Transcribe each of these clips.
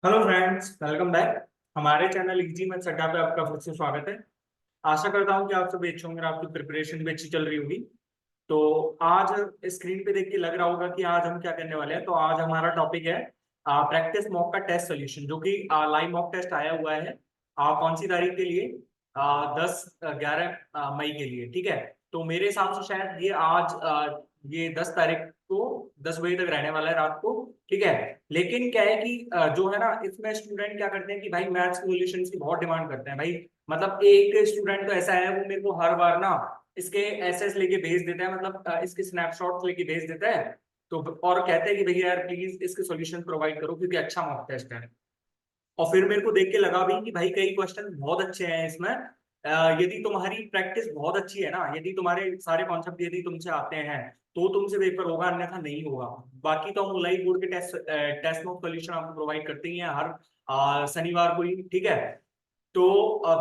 Hello friends, welcome back. हमारे channel easy maths अड्डा पे आपका फिर से स्वागत है। आशा करता हूँ कि आप सब अच्छे होंगे और आपकी प्रिपरेशन भी अच्छी चल रही होगी। तो आज स्क्रीन पे देख के लग रहा होगा कि आज हम क्या करने वाले हैं। तो आज हमारा टॉपिक है प्रैक्टिस मॉक का टेस्ट सोल्यूशन, जो कि लाइव मॉक टेस्ट आया हुआ है। कौन सी तारीख के लिए? 10-11 मई के लिए, ठीक है। तो मेरे हिसाब से शायद ये आज ये 10 तारीख को 10 बजे तक रहने वाला है रात को, ठीक है। लेकिन क्या है कि जो है ना, इसमें स्टूडेंट क्या करते हैं कि भाई मैथ्स सोल्यूशन की बहुत डिमांड करते हैं भाई। मतलब एक स्टूडेंट तो ऐसा है, वो मेरे को हर बार ना इसके एसएस लेके भेज देता है, मतलब इसके स्नैपशॉट्स लेके भेज देता है। तो और कहते हैं कि भैया यार प्लीज इसके सॉल्यूशन प्रोवाइड करो क्योंकि अच्छा मॉक टेस्ट है। और फिर मेरे को देख के लगा भी कि भाई कई क्वेश्चन बहुत अच्छे हैं इसमें। यदि तुम्हारी प्रैक्टिस बहुत अच्छी है ना, यदि तुम्हारे सारे कॉन्सेप्ट यदि तुमसे आते हैं तो तुमसे पेपर होगा, अन्यथा नहीं होगा। बाकी तो हम लाइव बोर्ड के टेस्ट मॉक सॉल्यूशन आपको प्रोवाइड करते ही हैं हर शनिवार को ही, ठीक है। तो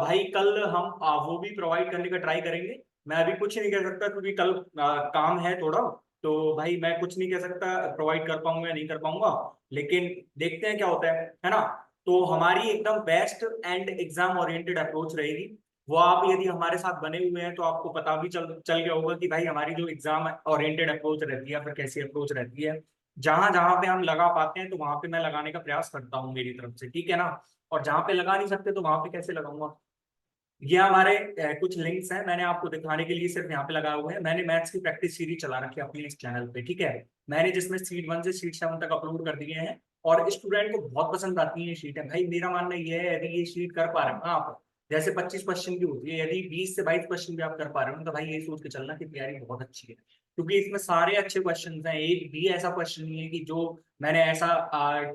भाई कल हम वो भी प्रोवाइड करने का ट्राई करेंगे। मैं अभी कुछ नहीं कह सकता क्योंकि कल काम है थोड़ा। तो भाई मैं कुछ नहीं कह सकता प्रोवाइड कर पाऊंगा या नहीं कर पाऊंगा, लेकिन देखते हैं क्या होता है ना। तो हमारी एकदम best and exam oriented approach रहेगी। वो आप यदि हमारे साथ बने हुए हैं तो आपको पता भी चल चल गया होगा कि भाई हमारी जो एग्जाम ओरिएंटेड अप्रोच रहती है, फिर कैसी अप्रोच रहती है। जहां जहां पे हम लगा पाते हैं तो वहां पे मैं लगाने का प्रयास करता हूँ मेरी तरफ से, ठीक है ना। और जहां पे लगा नहीं सकते तो वहां पे कैसे लगाऊंगा। ये हमारे कुछ लिंक्स हैं, मैंने आपको दिखाने के लिए सिर्फ यहाँ पे लगाए हुए हैं। मैंने मैथ्स की प्रैक्टिस सीरीज चला रखी है अपने इस चैनल पे, ठीक है। मैंने जिसमें सीट 1 से सीट 7 तक अपलोड कर दिए हैं। और स्टूडेंट को बहुत पसंद आती है ये शीट है भाई। मेरा मानना ये है, यदि ये शीट कर पा रहे हो ना आप, जैसे 25 क्वेश्चन की होती है, यदि 20 से 22 क्वेश्चन भी आप कर पा रहे हो तो भाई ये सोच के चलना कि तैयारी बहुत अच्छी है। क्योंकि इसमें सारे अच्छे क्वेश्चन हैं, एक भी ऐसा क्वेश्चन नहीं है कि जो मैंने ऐसा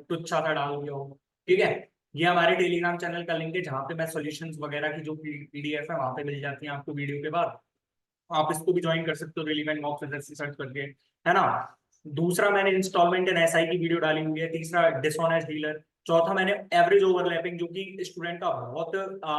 तुच्छा सा डाल दिया हो, ठीक है। ये हमारे टेलीग्राम चैनल का लिंक है जहाँ पे मैं सॉल्यूशंस वगैरह की जो पीडीएफ है वहां पे मिल जाती है आपको वीडियो के बाद। आप इसको भी ज्वाइन कर सकते हो रिलीवेंट मॉक से सर्च करके, है ना। दूसरा मैंने इंस्टॉलमेंट इन एसआई की वीडियो डाली हुई है। तीसरा डिसऑनेस्ट डीलर। चौथा मैंने एवरेज ओवरलैपिंग, जो कि स्टूडेंट का बहुत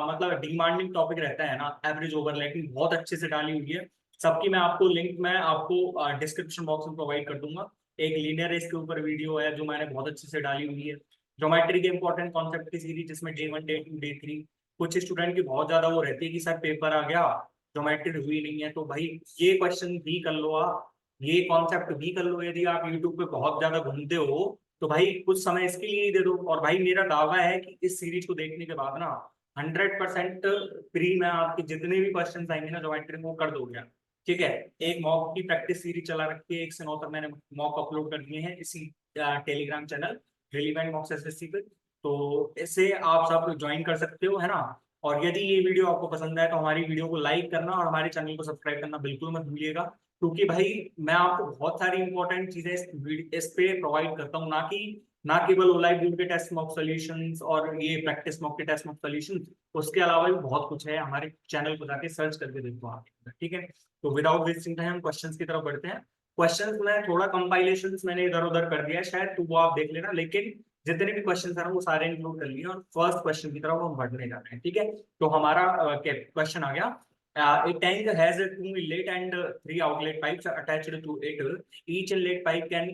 मतलब डिमांडिंग टॉपिक रहता है ना, एवरेज ओवरलैपिंग बहुत अच्छे से डाली हुई है। सबकी मैं आपको लिंक मैं आपको डिस्क्रिप्शन बॉक्स में प्रोवाइड कर दूंगा। एक लीनियर रेस के ऊपर वीडियो है जो मैंने बहुत अच्छे से डाली हुई है। ज्योमेट्री के इंपॉर्टेंट कॉन्सेप्ट की सीरीज, जिसमें डे 1 डे 2 डे 3 कुछ स्टूडेंट की बहुत ज्यादा वो रहती है कि सर पेपर आ गया, ज्योमेट्री हुई नहीं है, तो भाई ये क्वेश्चन भी कर लो आप, ये कॉन्सेप्ट भी कर लो। यदि आप यूट्यूब पे बहुत ज्यादा घूमते हो तो भाई कुछ समय इसके लिए ही दे दो। और भाई मेरा दावा है कि इस सीरीज को देखने के बाद ना 100% फ्री में आपके जितने भी क्वेश्चन आएंगे ना ज्योमेट्री में, वो कर दोगे आप, ठीक है। एक मॉक की प्रैक्टिस सीरीज चला रखी है, 1 से 9 तक मैंने मॉक अपलोड कर दिए हैं इसी टेलीग्राम चैनल रिलीवेंट मॉक्स एसएससी पे। तो इससे आप सब ज्वाइन कर सकते हो, है ना। और यदि ये वीडियो आपको पसंद आए तो हमारी वीडियो को लाइक करना और हमारे चैनल को सब्सक्राइब करना बिल्कुल मत भूलिएगा। क्योंकि भाई मैं आपको बहुत सारी इंपॉर्टेंट चीजें इस पे प्रोवाइड करता हूँ, ना केवल ओलाइव बोर्ड के टेस्ट मॉक सॉल्यूशंस और ये प्रैक्टिस मॉक के टेस्ट मॉक सॉल्यूशंस, उसके अलावा भी बहुत कुछ है। हमारे चैनल को जाके सर्च करके देखो आप, ठीक है। तो विदाउट वेस्टिंग टाइम हम क्वेश्चंस की तरफ बढ़ते हैं। क्वेश्चंस में थोड़ा कंपाइलेशंस मैंने इधर उधर कर दिया है शायद, तो वो आप देख लेना। लेकिन जितने भी क्वेश्चन है ना वो सारे इंक्लूड कर लिए और फर्स्ट क्वेश्चन की तरफ हम बढ़ने जा रहे हैं, ठीक है। तो हमारा क्वेश्चन आ गया। A tank has 2 inlet and 3 outlet pipes attached to it. Each inlet pipe can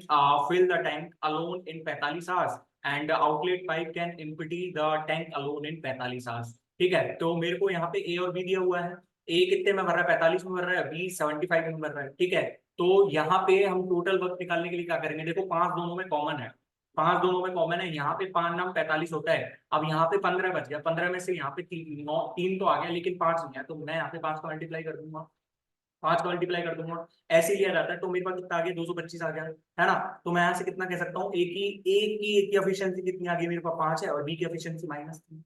fill the tank alone in 45 hours and the outlet pipe can empty the tank alone in 45 hours. ठीक है। तो मेरे को यहाँ पे ए और B दिया हुआ है। ए कितने में भर रहा है? 45 में भर रहा है। बी 75 में भर रहा है, ठीक है। तो यहाँ पे हम टोटल वर्क निकालने के लिए क्या करेंगे? देखो 5 दोनों में कॉमन है, 5 दोनों में कॉमन है। यहाँ पे 5 नाम 45 होता है। अब यहाँ पे 15 बच गया, 15 में से यहाँ पे 3 तो आ गया लेकिन 5 नहीं है, तो मैं यहाँ पे 5 का मल्टीप्लाई कर दूंगा, 5 का मल्टीप्लाई कर दूंगा। ऐसे लिया जाता है। तो मेरे पास कितना आ गया? 225 आ गया, है ना। तो मैं यहाँ से कितना कह सकता हूँ? एक की एफिशिएंसी कितनी आ गई मेरे पास? 5 है और बी की एफिशिएंसी -3,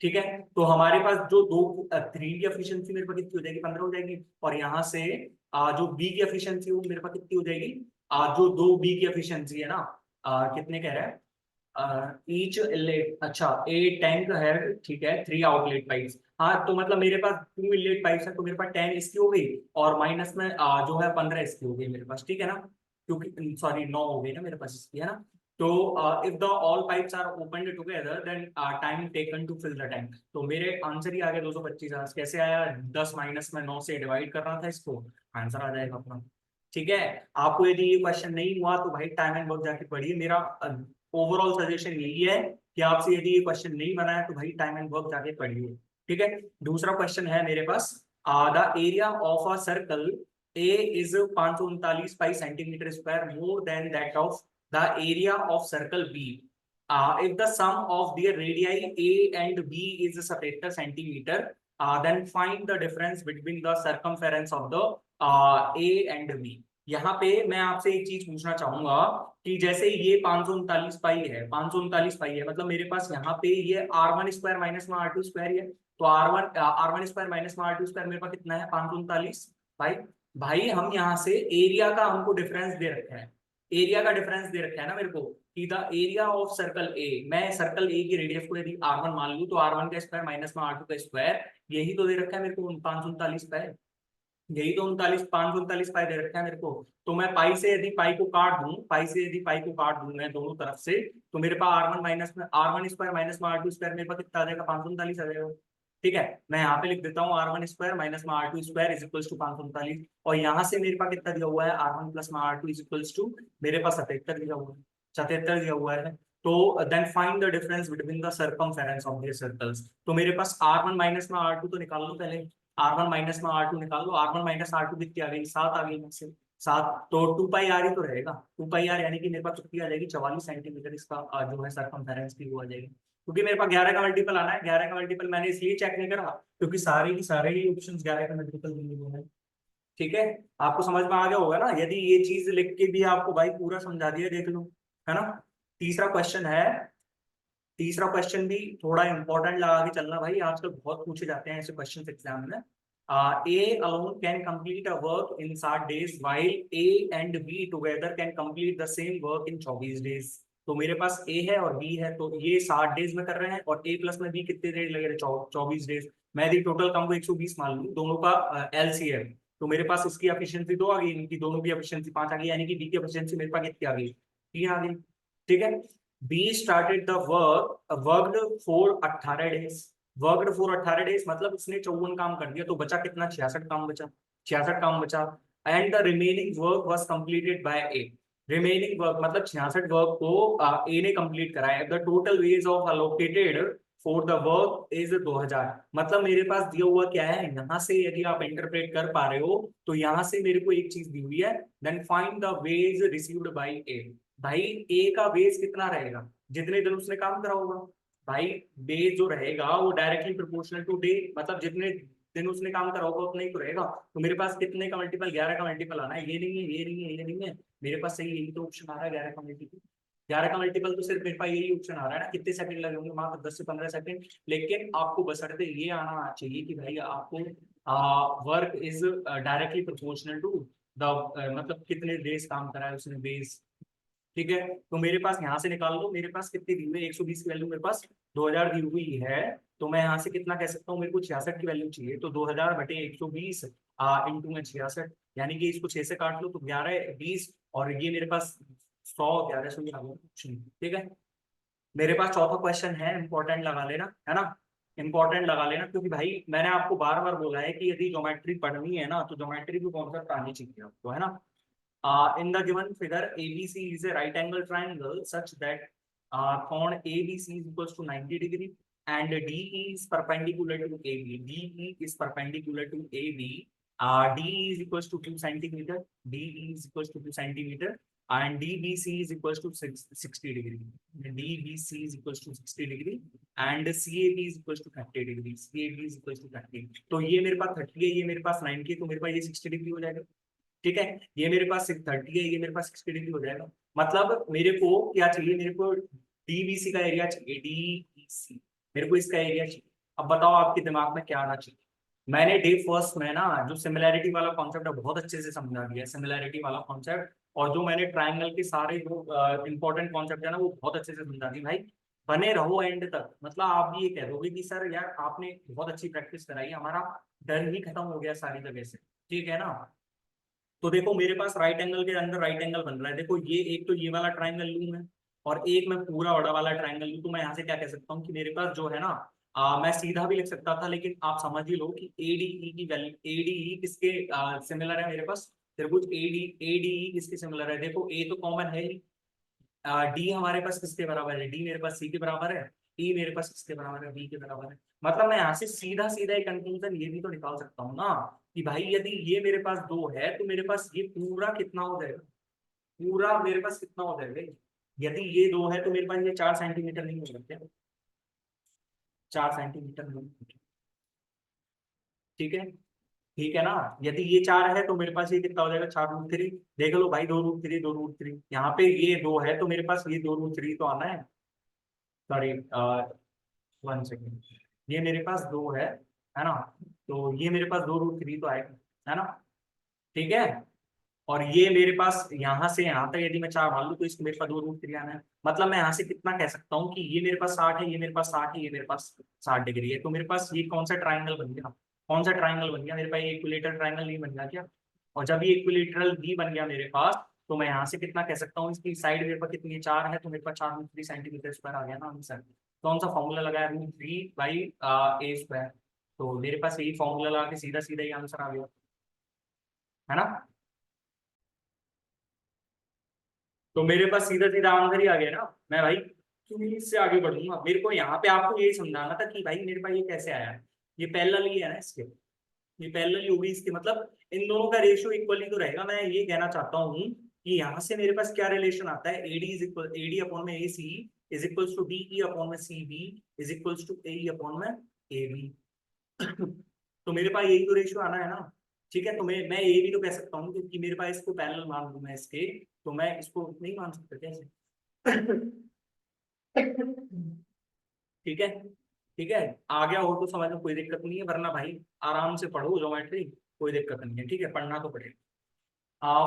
ठीक है। तो हमारे पास जो दो 3 की एफिशिएंसी मेरे पास कितनी हो जाएगी? 15 हो जाएगी। और यहाँ से जो बी की एफिशिएंसी वो मेरे पास कितनी हो जाएगी? जो दो बी की एफिशिएंसी है ना, कितने कह रहे हैं? ईच इनलेट, अच्छा ए टैंक है, ठीक है, 3 आउटलेट पाइप्स। हाँ तो मतलब मेरे पास 2 इनलेट पाइप्स है, तो मेरे पास 10 इसकी हो गई और माइनस में जो है 15 इसकी हो गई मेरे पास, ठीक है ना। क्योंकि सॉरी 9 हो गई ना मेरे पास इसकी, है ना। तो if the all pipes are opened together then time taken to fill the tank. तो मेरे आंसर ही आ गया 225 कैसे आया? 10 माइनस में 9 से डिवाइड कर रहा था इसको, आंसर आ जाएगा अपना, ठीक है। आपको यदि ये क्वेश्चन नहीं हुआ तो भाई टाइम एंड वर्क जाके पढ़िए। मेरा ओवरऑल सजेशन यही है कि आपसे यदि ये क्वेश्चन नहीं बना है तो भाई टाइम एंड वर्क जाके पढ़िए। ठीक है, दूसरा क्वेश्चन है मेरे पास, the area of a circle A is 539 pi centimetre square more than that of the area of circle B. If the sum of their radii A and B is 77 centimeter, then find the difference between the circumference of the A and B। यहाँ पे मैं आपसे एक चीज पूछना चाहूंगा कि जैसे ये 539 पाई है, 539 पाई है, मतलब मेरे पास यहाँ पे ये R1 स्क्वायर माइनस में R2 स्क्वायर है, तो R1 स्क्वायर माइनस में R2 स्क्वायर मेरे पास कितना है 539। भाई भाई हम यहाँ से एरिया का हमको डिफरेंस दे रखा है, एरिया का डिफरेंस दे रखा है ना मेरे को कि the area of circle A, मैं सर्कल ए की रेडियस को यदि R1 मान लूं तो R1 का स्क्वायर माइनस में R2 का स्क्वायर, यही तो दे रखा है मेरे को 539 पाई, यही तो 539 पाई दे रखा है मेरे को। तो मैं पाई से यदि पाई को काट दूं, पाई से यदि पाई को काट दूं मैं दोनों तरफ से, तो मेरे पास R1 माइनस में R1 स्क्वायर माइनस में R2 स्क्वायर मेरे पास कितना आ जाएगा 539 आ जाएगा। ठीक है, मैं यहाँ पे लिख देता हूँ R1 स्क्वायर माइनस में R2 square is equals to 539, और यहाँ से मेरे पास कितना दिया हुआ है R1 प्लस में R2 इज इक्वल्स टू मेरे पास 77 दिया हुआ है, 77 दिया हुआ है। तो then find the difference between the circumference of this circles. तो मेरे पास R1 माइनस में R2 तो निकाल लो पहले, R1 माइनस में R2 निकाल लो, R1 माइनस R2 कितनी आ गई 7 आ गई मुझसे 7, तो 2 पाई आर ही तो रहेगा, 2 पाई आर यानी कि मेरे पास कितनी आ जाएगी 44 सेंटीमीटर इसका जो है सर्कमफेरेंस की वो आ जाएगी, क्योंकि मेरे पास 11 का मल्टीपल आना है। 11 का मल्टीपल मैंने इसलिए चेक नहीं करा क्योंकि सारे की सारे ही ऑप्शंस 11 का मल्टीपल दिए हुए हैं। ठीक है, आपको समझ में आ गया होगा ना, यदि ये चीज लिख के भी आपको भाई पूरा समझा दिया देख लो, है ना। तीसरा क्वेश्चन है, तीसरा क्वेश्चन भी थोड़ा इंपॉर्टेंट लगा के चलना भाई, आजकल बहुत पूछे जाते हैं ऐसे क्वेश्चन एग्जाम में। A alone can complete a work in 7 days while A and B together can complete the same work in 24 days। तो मेरे पास A है और B है, तो ये 60 डेज में कर रहे हैं और A प्लस में B कितने डेज लगे रहे 24 डेज। मैं यदि टोटल काम को 120 मान लूँ, दोनों का LCM, तो मेरे पास इसकी एफिशिएंसी 2 आ गई, इनकी दोनों की एफिशिएंसी 5 आ गई, यानी कि B की एफिशिएंसी मेरे पास कितनी आ गई 3 आ गई। ठीक है, B started the worked for 18 days, worked for 18 days मतलब उसने 54 काम कर दिया, तो बचा कितना 66 काम बचा, 66 काम बचा। And the remaining work was completed by A, remaining work मतलब 66 वर्क को ए ने कंप्लीट कराया। The total ways of allocated for the work is 2000, मतलब मेरे पास दिया हुआ क्या है, यहाँ से यदि आप इंटरप्रेट कर पा रहे हो तो यहाँ से मेरे को एक चीज दी हुई है, then find the wage received by A. भाई ए का वेज कितना रहेगा, जितने दिन उसने काम करा होगा, भाई डे जो रहेगा वो डायरेक्टली प्रोपोर्शनल टू डे, मतलब जितने दिन उसने काम करा होगा उतना ही तो रहेगा। तो मेरे पास कितने का मल्टीपल 11 का मल्टीपल आना है, ये नहीं है ये नहीं है ये नहीं है, मेरे पास सही यही तो ऑप्शन आ रहा है 11 का मल्टीपल। 11 का मल्टीपल तो सिर्फ मेरे पास यही ऑप्शन आ रहा है ना, कितने सेकंड लगे होंगे मात्र 10 से 15 सेकंड, लेकिन आपको बशर्ते ये आना चाहिए कि भाई आपको work is directly proportional to the मतलब कितने डेज काम करा है उसने बेस। ठीक है, तो मेरे पास यहाँ से निकाल दो, मेरे पास कितनी दी हुई है 120 की वैल्यू मेरे पास 2000 दी हुई है, तो मैं यहाँ से कितना कह सकता हूँ, मेरे को 66 की वैल्यू चाहिए, तो 2000 बटे 120 इंटू में 66, यानी कि इसको 6 से काट लो तो 11 20, और ये मेरे पास 100 1100 आ गया। ठीक है, मेरे पास चौथा क्वेश्चन है, इंपॉर्टेंट लगा लेना, है ना, इंपॉर्टेंट लगा लेना, क्योंकि भाई मैंने आपको बार बार बोला है कि यदि ज्योमेट्री पढ़नी है ना तो ज्योमेट्री की कॉन्सेप्ट आनी चाहिए आपको, है ना। In the given figure, ABC is a right angle triangle such that कोण ABC is equals to 90 degree and DE is perpendicular to AB. DE is perpendicular to AB. DE is equals to 2 centimeter. DE is equals to 2 centimeter. And DBC is equals to 60 degree. DBC is equals to 60 degree. And CAB is equals to 30 degree. CAB is equals to 30. तो ये मेरे पास 30 है, ये मेरे पास 90 है, तो मेरे पास ये 60 डिग्री हो जाएगा। ठीक है, ये मेरे पास 30 है, ये मेरे पास 60 डिग्री हो जाएगा। मतलब मेरे को क्या चाहिए, मेरे को डीबीसी का एरिया चाहिए, डीबीसी मेरे को इसका एरिया चाहिए। अब बताओ आपके दिमाग में क्या आना चाहिए। मैंने डे फर्स्ट में ना जो सिमिलैरिटी वाला कॉन्सेप्ट है बहुत अच्छे से समझा दिया, सिमिलैरिटी वाला कॉन्सेप्ट, और जो मैंने ट्राइंगल के सारे जो इंपॉर्टेंट कॉन्सेप्ट है ना वो बहुत अच्छे से समझा दी भाई। बने रहो एंड तक, मतलब आप भी ये कह दोगे कि सर यार आपने बहुत अच्छी प्रैक्टिस कराई, हमारा डर ही खत्म हो गया सारी जगह से। ठीक है ना, तो देखो मेरे पास राइट एंगल के अंदर राइट एंगल बन रहा है, देखो ये एक तो ये वाला ट्राइंगल लूं मैं, और एक मैं पूरा बड़ा वाला ट्राइंगल लूं, तो मैं यहाँ से क्या कह सकता हूँ कि मेरे पास जो है ना मैं सीधा भी लिख सकता था, लेकिन आप समझ ही लो कि एडीई की वैल्यू, एडीई किसके सिमिलर है मेरे पास, त्रिभुज एडीई किसके सिमिलर है, देखो ए तो कॉमन है ही, डी हमारे पास किसके बराबर है, डी मेरे पास सी के बराबर है, ई मेरे पास किसके बराबर है, बी के बराबर है। मतलब मैं यहाँ से सीधा सीधा एक कंक्लूजन ये भी तो निकाल सकता हूँ ना कि भाई यदि ये मेरे पास 2 है तो मेरे पास ये पूरा कितना हो जाएगा, पूरा मेरे पास कितना हो जाएगा, यदि ये 2 है तो मेरे पास ये 4 सेंटीमीटर नहीं हो सकते, 4 सेंटीमीटर नहीं हो सकते। ठीक है, ठीक है ना। यदि ये 4 है तो मेरे पास ये कितना हो जाएगा, 4√3। देख लो भाई, 2√3, 2√3, यहाँ पे ये 2 है तो मेरे पास ये 2√3 तो आना है। सॉरी, 1 सेकेंड, ये मेरे पास 2 है ना, तो ये मेरे पास 2√3 तो आएगा, है ना। ठीक है, और ये मेरे पास यहाँ से यहाँ तक यदि मैं 4 मान लूँ तो इसको मेरे पास 2√3 आना है। मतलब मैं यहाँ से कितना कह सकता हूँ कि ये मेरे पास 60 है, ये मेरे पास 60 है, ये मेरे पास 60 डिग्री है। तो मेरे पास ये कौन सा ट्राइंगल बन गया, कौन सा ट्राइंगल बन गया मेरे पास, ये इक्विलेटरल ट्राइंगल नहीं बन गया क्या। और जब ये इक्विलेटरल भी बन गया मेरे पास, तो मैं यहाँ से कितना कह सकता हूँ, इसकी साइड मेरे पास कितनी है, 4 है, तो मेरे पास 4√3 सेंटीमीटर स्क्वायर आ गया ना आंसर। कौन सा फॉर्मूला लगाया, √3/a²। तो मेरे पास यही फॉर्मूला लगा के सीधा सीधा ये आंसर आ गया, है ना। तो मेरे पास सीधा सीधा आंसर ही आ गया ना। मैं भाई क्यों इससे आगे बढ़ूंगा, मेरे को यहाँ पे आपको यही समझाना था कि भाई मेरे पास ये कैसे आया, ये पैरेलल ही है ना इसके, ये पैरेलल ही होगी इसके, मतलब इन दोनों का रेशियो इक्वली तो रहेगा। मैं ये कहना चाहता हूँ कि यहाँ से मेरे पास क्या रिलेशन आता है, AD is equal, AD upon में A C is equals to D E upon में C B is equals to A upon में ए बी। तो मेरे पास यही तो रेशियो आना है ना। ठीक है, तो मैं ये भी तो कह सकता हूँ कि मेरे पास इसको पैरेलल मान लूं मैं इसके, तो मैं इसको नहीं मान सकता कैसे। ठीक है, ठीक है, आ गया हो तो समझ में कोई दिक्कत नहीं है, वरना भाई आराम से पढ़ो ज्योमेट्री, कोई दिक्कत नहीं है। ठीक है, पढ़ना तो पड़ेगा।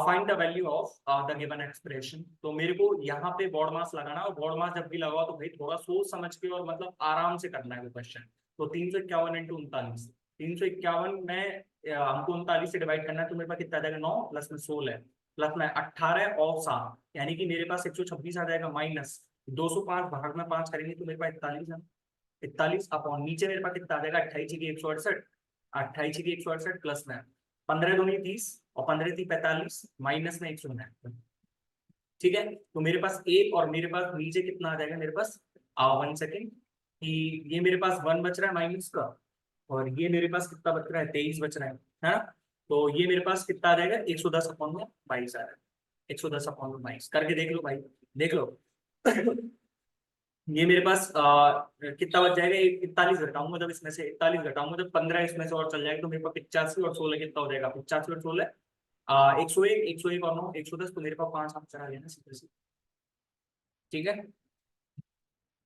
Find the value of the given expression. तो मेरे को यहाँ पे बॉड मास लगाना, और बॉड मास जब भी लगाओ तो भाई थोड़ा सोच समझ के और मतलब आराम से करना है वो क्वेश्चन। तो 351 × 39, 351 में हमको 39 से डिवाइड करना है, तो मेरे पास कितना आ जाएगा, 9 प्लस में 16 प्लस में 18 और 7, यानी कि मेरे पास 126 आ जाएगा, माइनस 205 भाग में 5 करेंगे तो मेरे पास 41 है। 41 अपॉन नीचे मेरे पास कितना आ जाएगा, 28 की 168, 28 की 168 प्लस में 15 दूनी 30 और 15 थी 45 माइनस में 169। ठीक है, तो मेरे पास एक और मेरे पास नीचे कितना आ जाएगा, मेरे पास 1 सेकेंड, कि ये मेरे पास 1 बच रहा है माइनस का, और ये मेरे पास कितना बच रहा है, 23 बच रहा है ना। तो ये मेरे पास कितना आ जाएगा, 110 अपॉन में 22 आ रहा है, 110 अपॉन में 22 करके देख लो भाई, देख लो। ये मेरे पास कितना बच जाएगा, 41 घटाऊंगा जब इसमें से, 41 घटाऊंगा जब 15 इसमें से और चल जाएगा, तो मेरे पास 85 और 16 कितना हो जाएगा, 85 और 16 101, 101 और 9 110, तो मेरे पास 5 आंसर आ गया ना सीधे सीधे। ठीक है,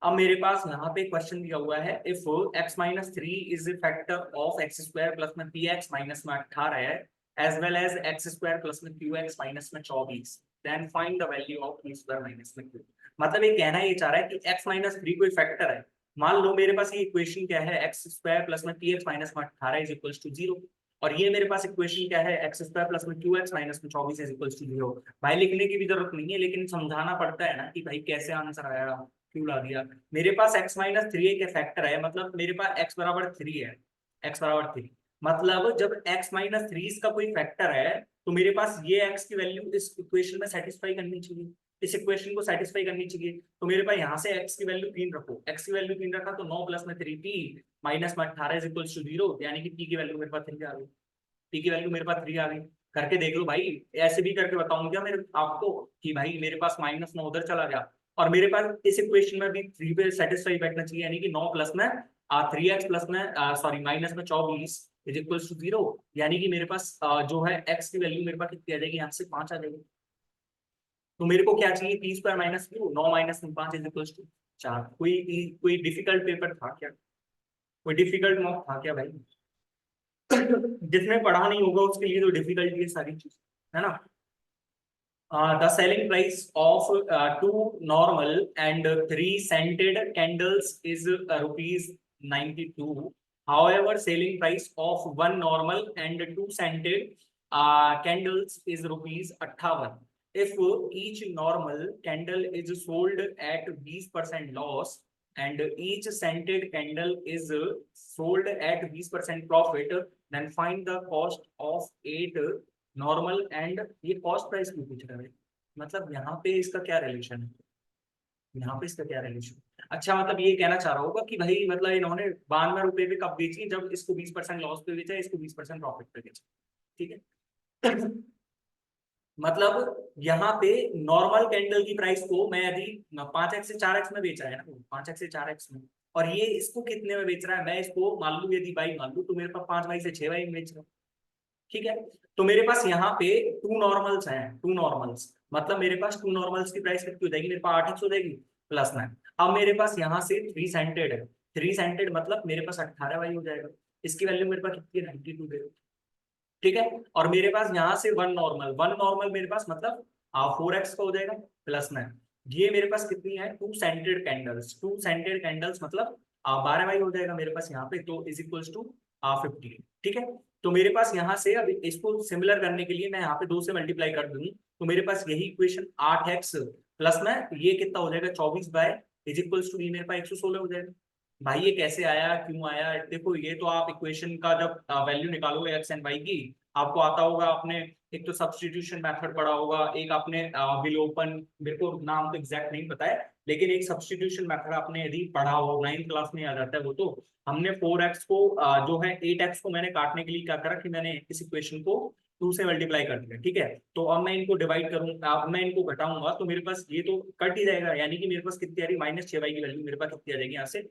अब मेरे पास यहाँ पे क्वेश्चन दिया हुआ है, if x-3 is factor of x² plus में px माइनस में 18 है, as well as x² plus में qx माइनस में 24, then find the value of p² minus में q। मतलब ये कहना ये चाह रहा है कि x-3 कोई फैक्टर है। मान लो मेरे पास ये इक्वेशन क्या है, x² प्लस में px माइनस में 18 इज इक्वल्स टू 0, और ये मेरे पास इक्वेशन क्या है, x² प्लस में qx माइनस में 24 इज इक्वल्स टू 0। भाई लिखने की भी जरूरत नहीं है, लेकिन समझाना पड़ता है ना कि भाई कैसे आंसर आएगा, क्यों ला दिया। मेरे पास x-3 एक फैक्टर है, मतलब मेरे पास x बराबर 3 है, x बराबर 3, मतलब जब x-3 इसका कोई फैक्टर है तो मेरे पास ये x की वैल्यू इस इक्वेशन में सेटिस्फाई करनी चाहिए, इस इक्वेशन को सेटिस्फाई करनी चाहिए। तो मेरे पास यहाँ से x की वैल्यू 3 रखो, x की वैल्यू 3 रखा तो 9 प्लस में 3p माइनस में 18 इज इक्वल टू 0, यानी कि p की वैल्यू मेरे पास 3 आ गई, p की वैल्यू मेरे पास 3 आ गई। करके देख लो भाई, ऐसे भी करके बताऊंगा मेरे आपको कि भाई मेरे पास -9 उधर चला गया, और मेरे पास इस इक्वेशन में भी 3 पे सेटिस्फाई बैठना चाहिए, यानी कि 9 प्लस में 3x प्लस में सॉरी माइनस में 24 इज इक्वल्स टू 0, यानी कि मेरे पास जो है x की वैल्यू मेरे पास कितनी आ जाएगी, यहाँ से 5 आ जाएगी। तो मेरे को क्या चाहिए, p² माइनस q, 9 माइनस में 5 इज इक्वल्स टू 4। कोई डिफिकल्ट पेपर था क्या, कोई डिफिकल्ट मॉक था क्या भाई। जिसने पढ़ा नहीं होगा उसके लिए तो डिफिकल्ट ये सारी चीज, है ना। The selling price of 2 normal and 3 scented candles is rupees 92. However, selling price of 1 normal and 2 scented candles is rupees 58. If each normal candle is sold at 20% loss and each scented candle is sold at 20% profit, then find the cost of 8 normal and, ये cost price क्यों पूछ रहा है, मतलब यहाँ पे इसका क्या रिलेशन है। यहाँ पे इसका क्या रिलेशन? अच्छा, मतलब ये कहना चाह रहा होगा कि भाई मतलब इन्होंने 92 रुपए पे कब बेची, जब इसको 20% लॉस पे बेचा, इसको 20% प्रॉफिट पे बेचा। ठीक है। मतलब यहाँ पे नॉर्मल कैंडल की प्राइस को मैं यदि 5x से 4x में बेच रहा है ना, 5x से 4x में, और ये इसको कितने में बेच रहा है, मैं इसको मान लू यदि बाई मान लू, तो मेरे पास 5 बाई से 6 बाई में बेच रहा हूँ। ठीक है। तो मेरे पास यहाँ पे टू नॉर्मल्स हैं, टू नॉर्मल्स, मतलब मेरे पास टू नॉर्मल्स की प्राइस कितनी हो जाएगी, मेरे पास 8x हो जाएगी प्लस 9। अब मेरे पास यहाँ से 3 सेंटेड है, 3 सेंटेड मतलब मेरे पास 18 वाई हो जाएगा। इसकी वैल्यू मेरे पास कितनी है, 92 दे। ठीक है। और मेरे पास यहाँ से वन नॉर्मल, वन नॉर्मल मेरे पास मतलब 4x का हो जाएगा प्लस 9। ये मेरे पास कितनी है, two scented candles, two scented candles मतलब 12 वाई हो जाएगा मेरे पास यहाँ पे, तो इज इक्वल्स टू 50। ठीक है। तो मेरे पास यहाँ से अब इसको सिमिलर करने के लिए मैं यहाँ पे 2 से मल्टीप्लाई कर दूंगी, तो मेरे पास यही इक्वेशन 8x प्लस में ये कितना हो जाएगा 24 बाय इज इक्वल्स टू ये मेरे पास 116 हो जाएगा। भाई ये कैसे आया, क्यों आया, देखो ये तो आप इक्वेशन का जब वैल्यू निकालोगे एक्स एंड वाई की, आपको आता होगा, आपने एक तो सब्स्टिट्यूशन मेथड पढ़ा होगा, एक आपने विलोपन, मेरे को नाम तो एग्जैक्ट नहीं पता है, लेकिन एक सब्स्टिट्यूशन मेथड आपने यदि पढ़ा हो, 9th क्लास में आ जाता है वो, तो हमने 4x को जो है 8x को मैंने काटने के लिए क्या करा कि मैंने इस इक्वेशन को 2 से मल्टीप्लाई कर दिया। ठीक है। तो अब मैं इनको डिवाइड करूंगा, अब मैं इनको घटाऊंगा, तो मेरे पास ये तो कट ही जाएगा, यानी कि मेरे पास कितनी आ रही, -6y की वैल्यू मेरे पास कितनी आ जाएगी यहाँ से,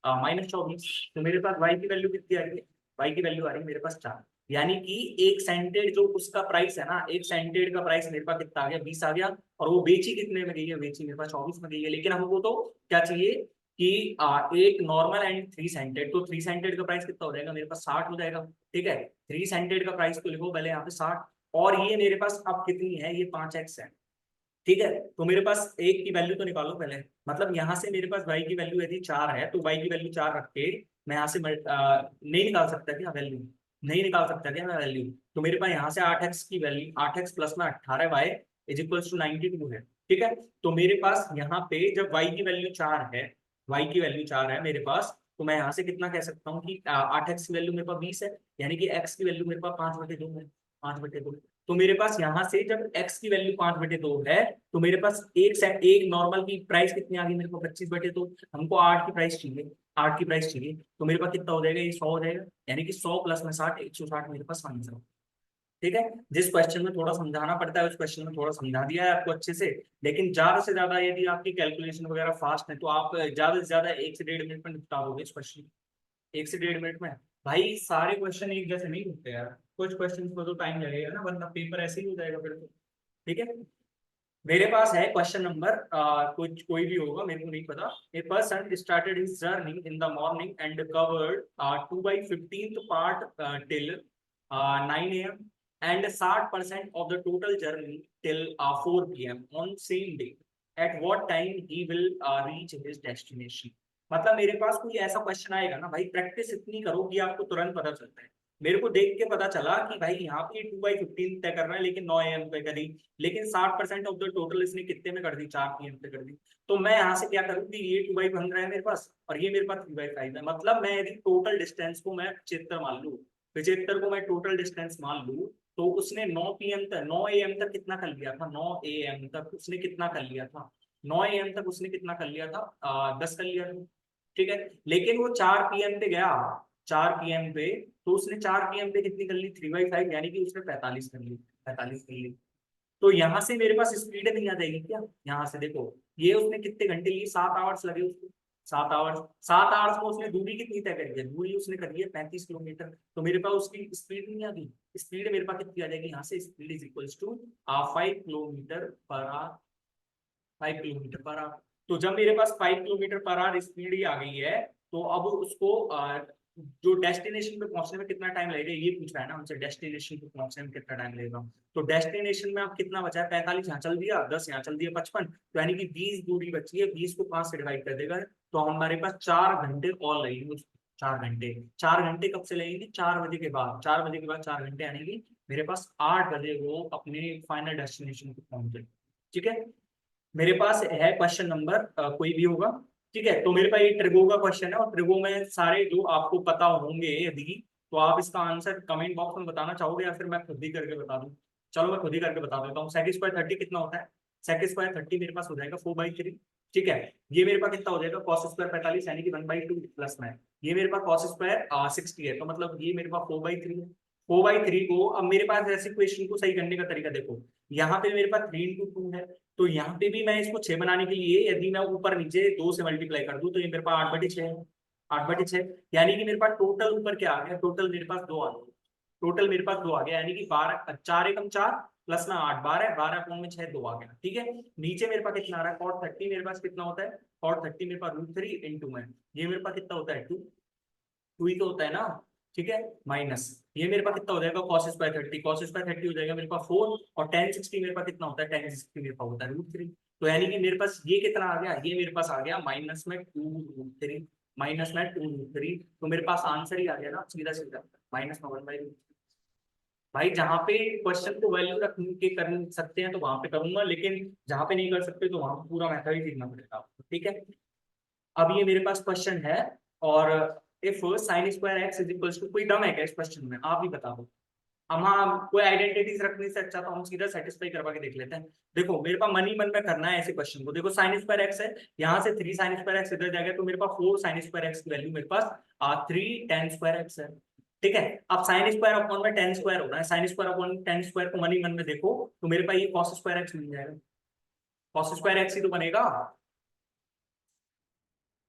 -24। तो मेरे पास y की वैल्यू कितनी आ रही है, y की वैल्यू आ रही है मेरे पास 4। यानी कि एक सेंटेड जो उसका प्राइस है ना, एक सेंटेड का प्राइस मेरे पास कितना आ गया, 20 आ गया, और वो बेची कितने में गई है, बेची मेरे पास 24 में गई है। लेकिन हमको तो क्या चाहिए कि एक नॉर्मल एंड 3 सेंटेड, तो 3 सेंटेड का प्राइस कितना हो जाएगा मेरे पास, 60 हो जाएगा। ठीक है। 3 सेंटेड का प्राइस को लिखो पहले यहाँ पे 60, और ये मेरे पास अब कितनी है, ये 5x है। ठीक है। तो मेरे पास एक की वैल्यू तो निकालो पहले, मतलब यहाँ से मेरे पास y की वैल्यू यदि 4 है, तो y की वैल्यू 4 रख के मैं यहाँ से नहीं निकाल सकता क्या वैल्यू, नहीं निकाल सकता क्या मैं वैल्यू, तो मेरे पास यहाँ से 8x की वैल्यू, 8x प्लस में 18y इज इक्वल्स टू 92 है। ठीक है। तो मेरे पास यहाँ पे जब y की वैल्यू 4 है, y की वैल्यू 4 है मेरे पास, तो मैं यहाँ से कितना कह सकता हूँ कि 8x की वैल्यू मेरे पास 20 है, यानी कि x की वैल्यू मेरे पास 5/2 है, 5/2। तो मेरे पास यहाँ से जब x की वैल्यू 5/2 है, तो मेरे पास एक नॉर्मल की प्राइस कितनी आ गई मेरे को, 25/2। हमको 8 की प्राइस चाहिए, 8 की प्राइस चाहिए, तो मेरे पास कितना हो जाएगा, ये 100 हो जाएगा, यानी कि 100 प्लस में 60, 160 मेरे पास आंसर। ठीक है। जिस क्वेश्चन में थोड़ा समझाना पड़ता है उस क्वेश्चन में थोड़ा समझा दिया है आपको अच्छे से, लेकिन ज्यादा से ज्यादा यदि आपकी कैलकुलेशन वगैरह फास्ट है, तो आप ज्यादा से ज्यादा 1 से 1.5 मिनट में निपटा दोगे इस क्वेश्चन, 1 से 1.5 मिनट में। भाई सारे क्वेश्चन एक जैसे नहीं होते यार, कुछ क्वेश्चन को तो टाइम लगेगा ना, वरना पेपर ऐसे ही हो जाएगा फिर तो। ठीक है। मेरे पास है क्वेश्चन नंबर, कुछ कोई भी होगा मेरे को नहीं पता। A person started his journey in the morning and covered 2/15 part till 9 a.m. and 60% of the total journey till 4 p.m. on same day. At what time he will reach his destination? मतलब मेरे पास कोई ऐसा question आएगा ना भाई, practice इतनी करो कि आपको तुरंत पता चलता है। मेरे को देख के पता चला कि भाई यहाँ पे 2/15 तय करना है, लेकिन 9 a.m. पे करी, लेकिन 60% ऑफ द टोटल इसने कितने में कर दी, 4 p.m. पे कर दी। तो मैं यहाँ से क्या करूँ कि ये 2/15 है मेरे पास, और ये मेरे पास 3/5 है, मतलब मैं यदि टोटल डिस्टेंस को मैं 75 मान लू, 75 को मैं टोटल डिस्टेंस मान लू, तो उसने 9 p.m. तक, 9 a.m. तक कितना कर लिया था, 9 a.m. तक उसने कितना कर लिया था, 9 a.m. तक उसने कितना कर लिया था, 10 कर लिया था। ठीक है। लेकिन वो 4 p.m. पे गया, 4 p.m. पे, तो उसने 4 p.m. पे कितनी कर ली, 3/5, यानी कि उसने 45 कर ली, 45 कर ली। तो यहाँ से मेरे पास स्पीड नहीं आ जाएगी क्या, यहाँ से देखो, ये उसने कितने घंटे लिए, 7 आवर्स लगे उसको, 7 आवर्स, 7 आवर्स में उसने दूरी कितनी तय करी है, दूरी उसने करी है 35 किलोमीटर, तो मेरे पास उसकी स्पीड नहीं आ गई। स्पीड मेरे पास कितनी आ जाएगी, यहाँ से speed is equals to 5 kilometre per hour, 5 kilometre per hour. तो जब मेरे पास 5 किलोमीटर पर आवर स्पीड ही आ गई है, तो अब उसको जो डेस्टिनेशन पे पहुंचने में कितना टाइम लगेगा, ये पूछ रहा है ना हमसे, डेस्टिनेशन पे पहुंचने में कितना टाइम लगेगा। तो डेस्टिनेशन में अब कितना बचा है, 45 यहाँ चल दिया, 10 यहाँ चल दिया, 55, तो यानी कि 20 दूरी बची है, 20 को 5 से डिवाइड कर देगा, तो हमारे पास 4 घंटे और लगेंगे। 4 घंटे, 4 घंटे कब से लगेंगे, 4 बजे के बाद, 4 बजे के बाद 4 घंटे, यानी कि मेरे पास 8 बजे वो अपने फाइनल डेस्टिनेशन पे पहुंच जाए। ठीक है। मेरे पास है क्वेश्चन नंबर, कोई भी होगा। ठीक है। तो मेरे पास ये ट्रिगो का क्वेश्चन है, और ट्रिगो में सारे जो आपको पता होंगे यदि, तो आप इसका आंसर कमेंट बॉक्स में बताना चाहोगे, या फिर मैं खुद ही करके बता दूं। चलो मैं खुद ही करके बता देता हूँ। सेक स्क्वायर 30 कितना होता है, सेक स्क्वायर 30 मेरे पास हो जाएगा 4/3। ठीक है। ये मेरे पास कितना हो जाएगा cos स्क्वायर 45 यानी कि 1/2 प्लस में ये मेरे पास cos स्क्वायर 60 है, तो मतलब ये मेरे पास 4/3 है। 4/3 को अब मेरे पास ऐसे क्वेश्चन को सही करने का तरीका देखो, यहाँ पे मेरे पास 3 into 2 है, तो यहाँ पे भी मैं इसको 6 बनाने के लिए यदि मैं ऊपर नीचे 2 से मल्टीप्लाई कर दूं तो ये मेरे पास 8/6 है। 8/6 यानी कि मेरे पास टोटल ऊपर क्या आ गया, टोटल मेरे पास 2 आ गया, टोटल मेरे पास 2 आ गया, यानी कि 12 4 एकम 4 प्लस ना 8 12 12 अपॉन में 6 2 आ गया। ठीक है, नीचे मेरे पास कितना आ रहा है cot 30, मेरे पास कितना होता है cot 30 मेरे पास √3 इंटू में ये मेरे पास कितना होता है 2 2 ही तो होता है ना। ठीक है, माइनस ये मेरे पास कितना हो जाएगा cos स्क्वायर 30, cos स्क्वायर 30 हो जाएगा मेरे पास 4 और tan 60 मेरे पास कितना होता है tan 60 मेरे पास होता है √3। तो यानी कि मेरे पास ये कितना आ गया, ये मेरे पास आ गया माइनस में 2√3, माइनस में 2√3, तो मेरे पास आंसर ही आ गया ना सीधा सीधा माइनस में 1/√3। भाई जहाँ पे क्वेश्चन को वैल्यू रख के कर सकते हैं तो वहां पे करूंगा, लेकिन जहाँ पे नहीं कर सकते तो वहां पे पूरा मेथड ही सीखना पड़ेगा आपको। ठीक है, अब ये मेरे पास क्वेश्चन है, और if sine square X is equals to, कोई दम है क्या इस क्वेश्चन में, आप ही बता दो। हम हाँ कोई आइडेंटिटीज रखने से अच्छा तो हम सीधा सेटिस्फाई करवा के देख लेते हैं। देखो मेरे पास मन ही मन में करना है ऐसे क्वेश्चन को। देखो साइन स्क्वायर एक्स है, यहाँ से 3 साइन स्क्वायर एक्स इधर जाएगा तो मेरे पास 4 साइन स्क्वायर एक्स की वैल्यू मेरे पास 3 tan स्क्वायर एक्स है। ठीक है, अब साइन स्क्वायर अपॉन में tan स्क्वायर हो रहा है, sine square upon tan square को मन ही मन में देखो तो मेरे पास ये cos स्क्वायर एक्स मिल जाएगा, cos स्क्वायर एक्स ही तो बनेगा।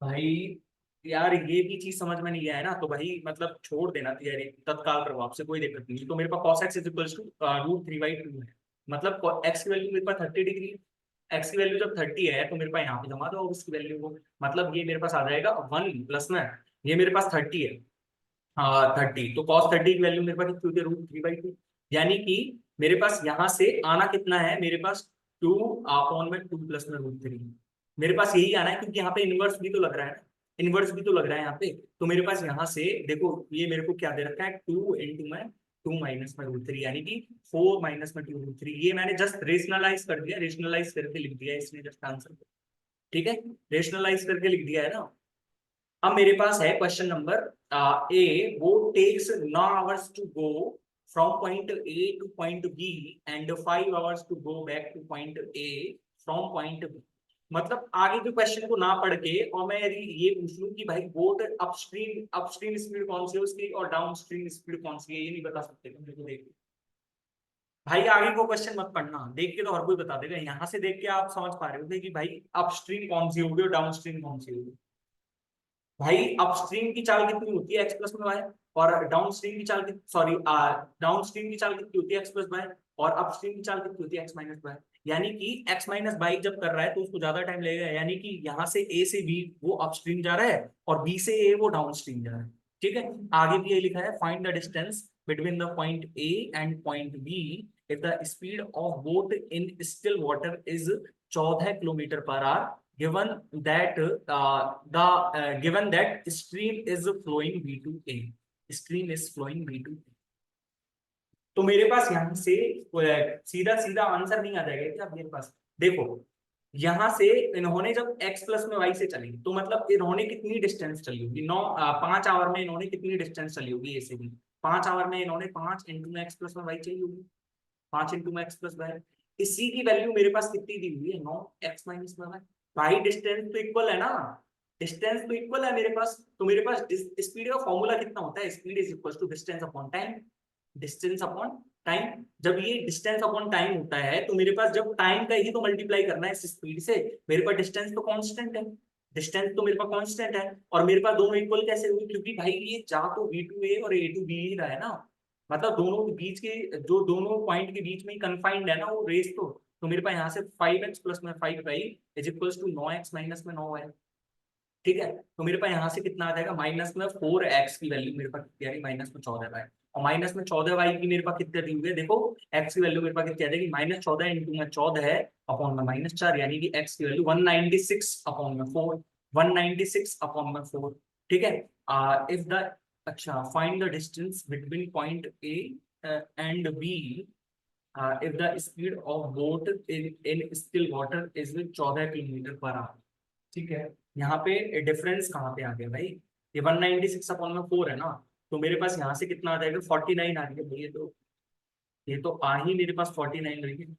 भाई यार ये भी चीज समझ में नहीं आया है ना, तो भाई मतलब छोड़ देना थियरी तत्काल प्रभाव से, कोई दिक्कत नहीं। तो मेरे पास cos x is equals to √3/2 है, मतलब x की वैल्यू मेरे पास 30 डिग्री है। x की वैल्यू जब 30 है तो मेरे पास यहाँ पे जमा दो उसकी वैल्यू को, मतलब ये मेरे पास आ जाएगा 1 प्लस में ये मेरे पास 30 है, हाँ 30, तो cos 30 की वैल्यू मेरे पास कितनी होती है √3/2, यानी कि मेरे पास यहाँ से आना कितना है, मेरे पास 2 अपॉन में 2 प्लस में √3, मेरे पास यही आना है क्योंकि यहाँ पे इनवर्स भी तो लग रहा है ना, इनवर्स भी तो लग रहा है यहाँ पे। तो मेरे पास यहाँ से देखो ये मेरे को क्या दे रखा है 2 इंटू में 2 माइनस में √3 यानी कि 4 माइनस में 2√3, ये मैंने जस्ट रेशनलाइज कर दिया, रेशनलाइज करके लिख दिया इसने जस्ट आंसर। ठीक है, रेशनलाइज करके लिख दिया है ना। अब मेरे पास है क्वेश्चन नंबर ए, वो takes 9 hours to go from point A to point B and 5 hours to go back to point A from point B. मतलब आगे के क्वेश्चन को ना पढ़ के और मैं यदि ये पूछ लूं कि भाई बोट अपस्ट्रीम अपस्ट्रीम स्पीड कौन सी है उसकी और डाउन स्ट्रीम स्पीड कौन सी है, ये नहीं बता सकते तुम, मेरे को देख भाई आगे को क्वेश्चन मत पढ़ना, देख के तो हर कोई बता देगा, यहाँ से देख के आप समझ पा रहे हो कि भाई अपस्ट्रीम कौन सी होगी और डाउन स्ट्रीम कौन सी होगी। भाई अपस्ट्रीम की चाल कितनी होती है एक्स प्लस में वाई, और डाउन स्ट्रीम की चाल सॉरी डाउन स्ट्रीम की चाल कितनी होती है एक्स प्लस वाई, और अपस्ट्रीम की चाल कितनी होती है एक्स माइनस वाई। यानी कि एक्स माइनस वाई जब कर रहा है तो उसको ज्यादा टाइम लगेगा, यानी कि यहाँ से ए से बी वो अपस्ट्रीम जा रहा है और बी से ए वो डाउन स्ट्रीम जा रहा है। ठीक है, आगे भी ये लिखा है find the distance between the point A and point B if the speed of boat in still water is 14 kilometre per hour given that the given that stream is flowing b to a, stream is flowing b to a। तो मेरे पास यहाँ से सीधा सीधा answer नहीं आ जाएगा क्या मेरे पास। देखो यहाँ से इन्होंने जब x प्लस में y से चली तो मतलब इन्होंने कितनी डिस्टेंस चली होगी, 5 आवर में इन्होंने कितनी डिस्टेंस चली होगी ए से बी, 5 आवर में इन्होंने 5 इंटू में एक्स प्लस में वाई चाहिए होगी, 5 इंटू में एक्स प्लस वाई। इसी की वैल्यू मेरे पास कितनी दी हुई है 9 x माइनस वाई। भाई डिस्टेंस तो इक्वल है ना, डिस्टेंस तो इक्वल है मेरे पास, तो मेरे पास स्पीड का फॉर्मूला कितना होता है, speed is equal to distance upon time, distance upon time. जब ये डिस्टेंस अपॉन टाइम होता है तो मेरे पास जब टाइम का ही तो मल्टीप्लाई करना है इस स्पीड से, मेरे पास डिस्टेंस तो कांस्टेंट है, डिस्टेंस तो मेरे पास कांस्टेंट है, और मेरे पास दोनों इक्वल कैसे हुए, क्योंकि भाई ये जा तो v टू ए और a टू b ही रहा है ना, मतलब दोनों के बीच के जो दोनों पॉइंट के बीच में कंफाइंड है ना वो रेस, तो मेरे पास यहाँ से 5x प्लस में 5y is equals to 9x minus में 9y। ठीक है, तो मेरे पास यहाँ से कितना आ जाएगा माइनस में 4x की वैल्यू मेरे पास कितनी आ रही माइनस में 14y, और माइनस में 14y की मेरे पास कितने दी हुई है, देखो x की वैल्यू मेरे पास कितनी आ जाएगी -14 इंटू में 14 है अपॉन में -4, यानी कि x की वैल्यू 196 अपॉन में 4, 196 अपॉन में 4। ठीक है, इफ द अच्छा find the distance between point A and B if the speed of boat in still water is 14 kilometre per our. ठीक है, यहाँ पे डिफरेंस कहाँ पे आ गया भाई, ये 196 अपॉन में 4 है ना, तो मेरे पास यहाँ से कितना आ जाएगा 49 आ रही है भाई, ये तो आ ही मेरे पास 49 रही है।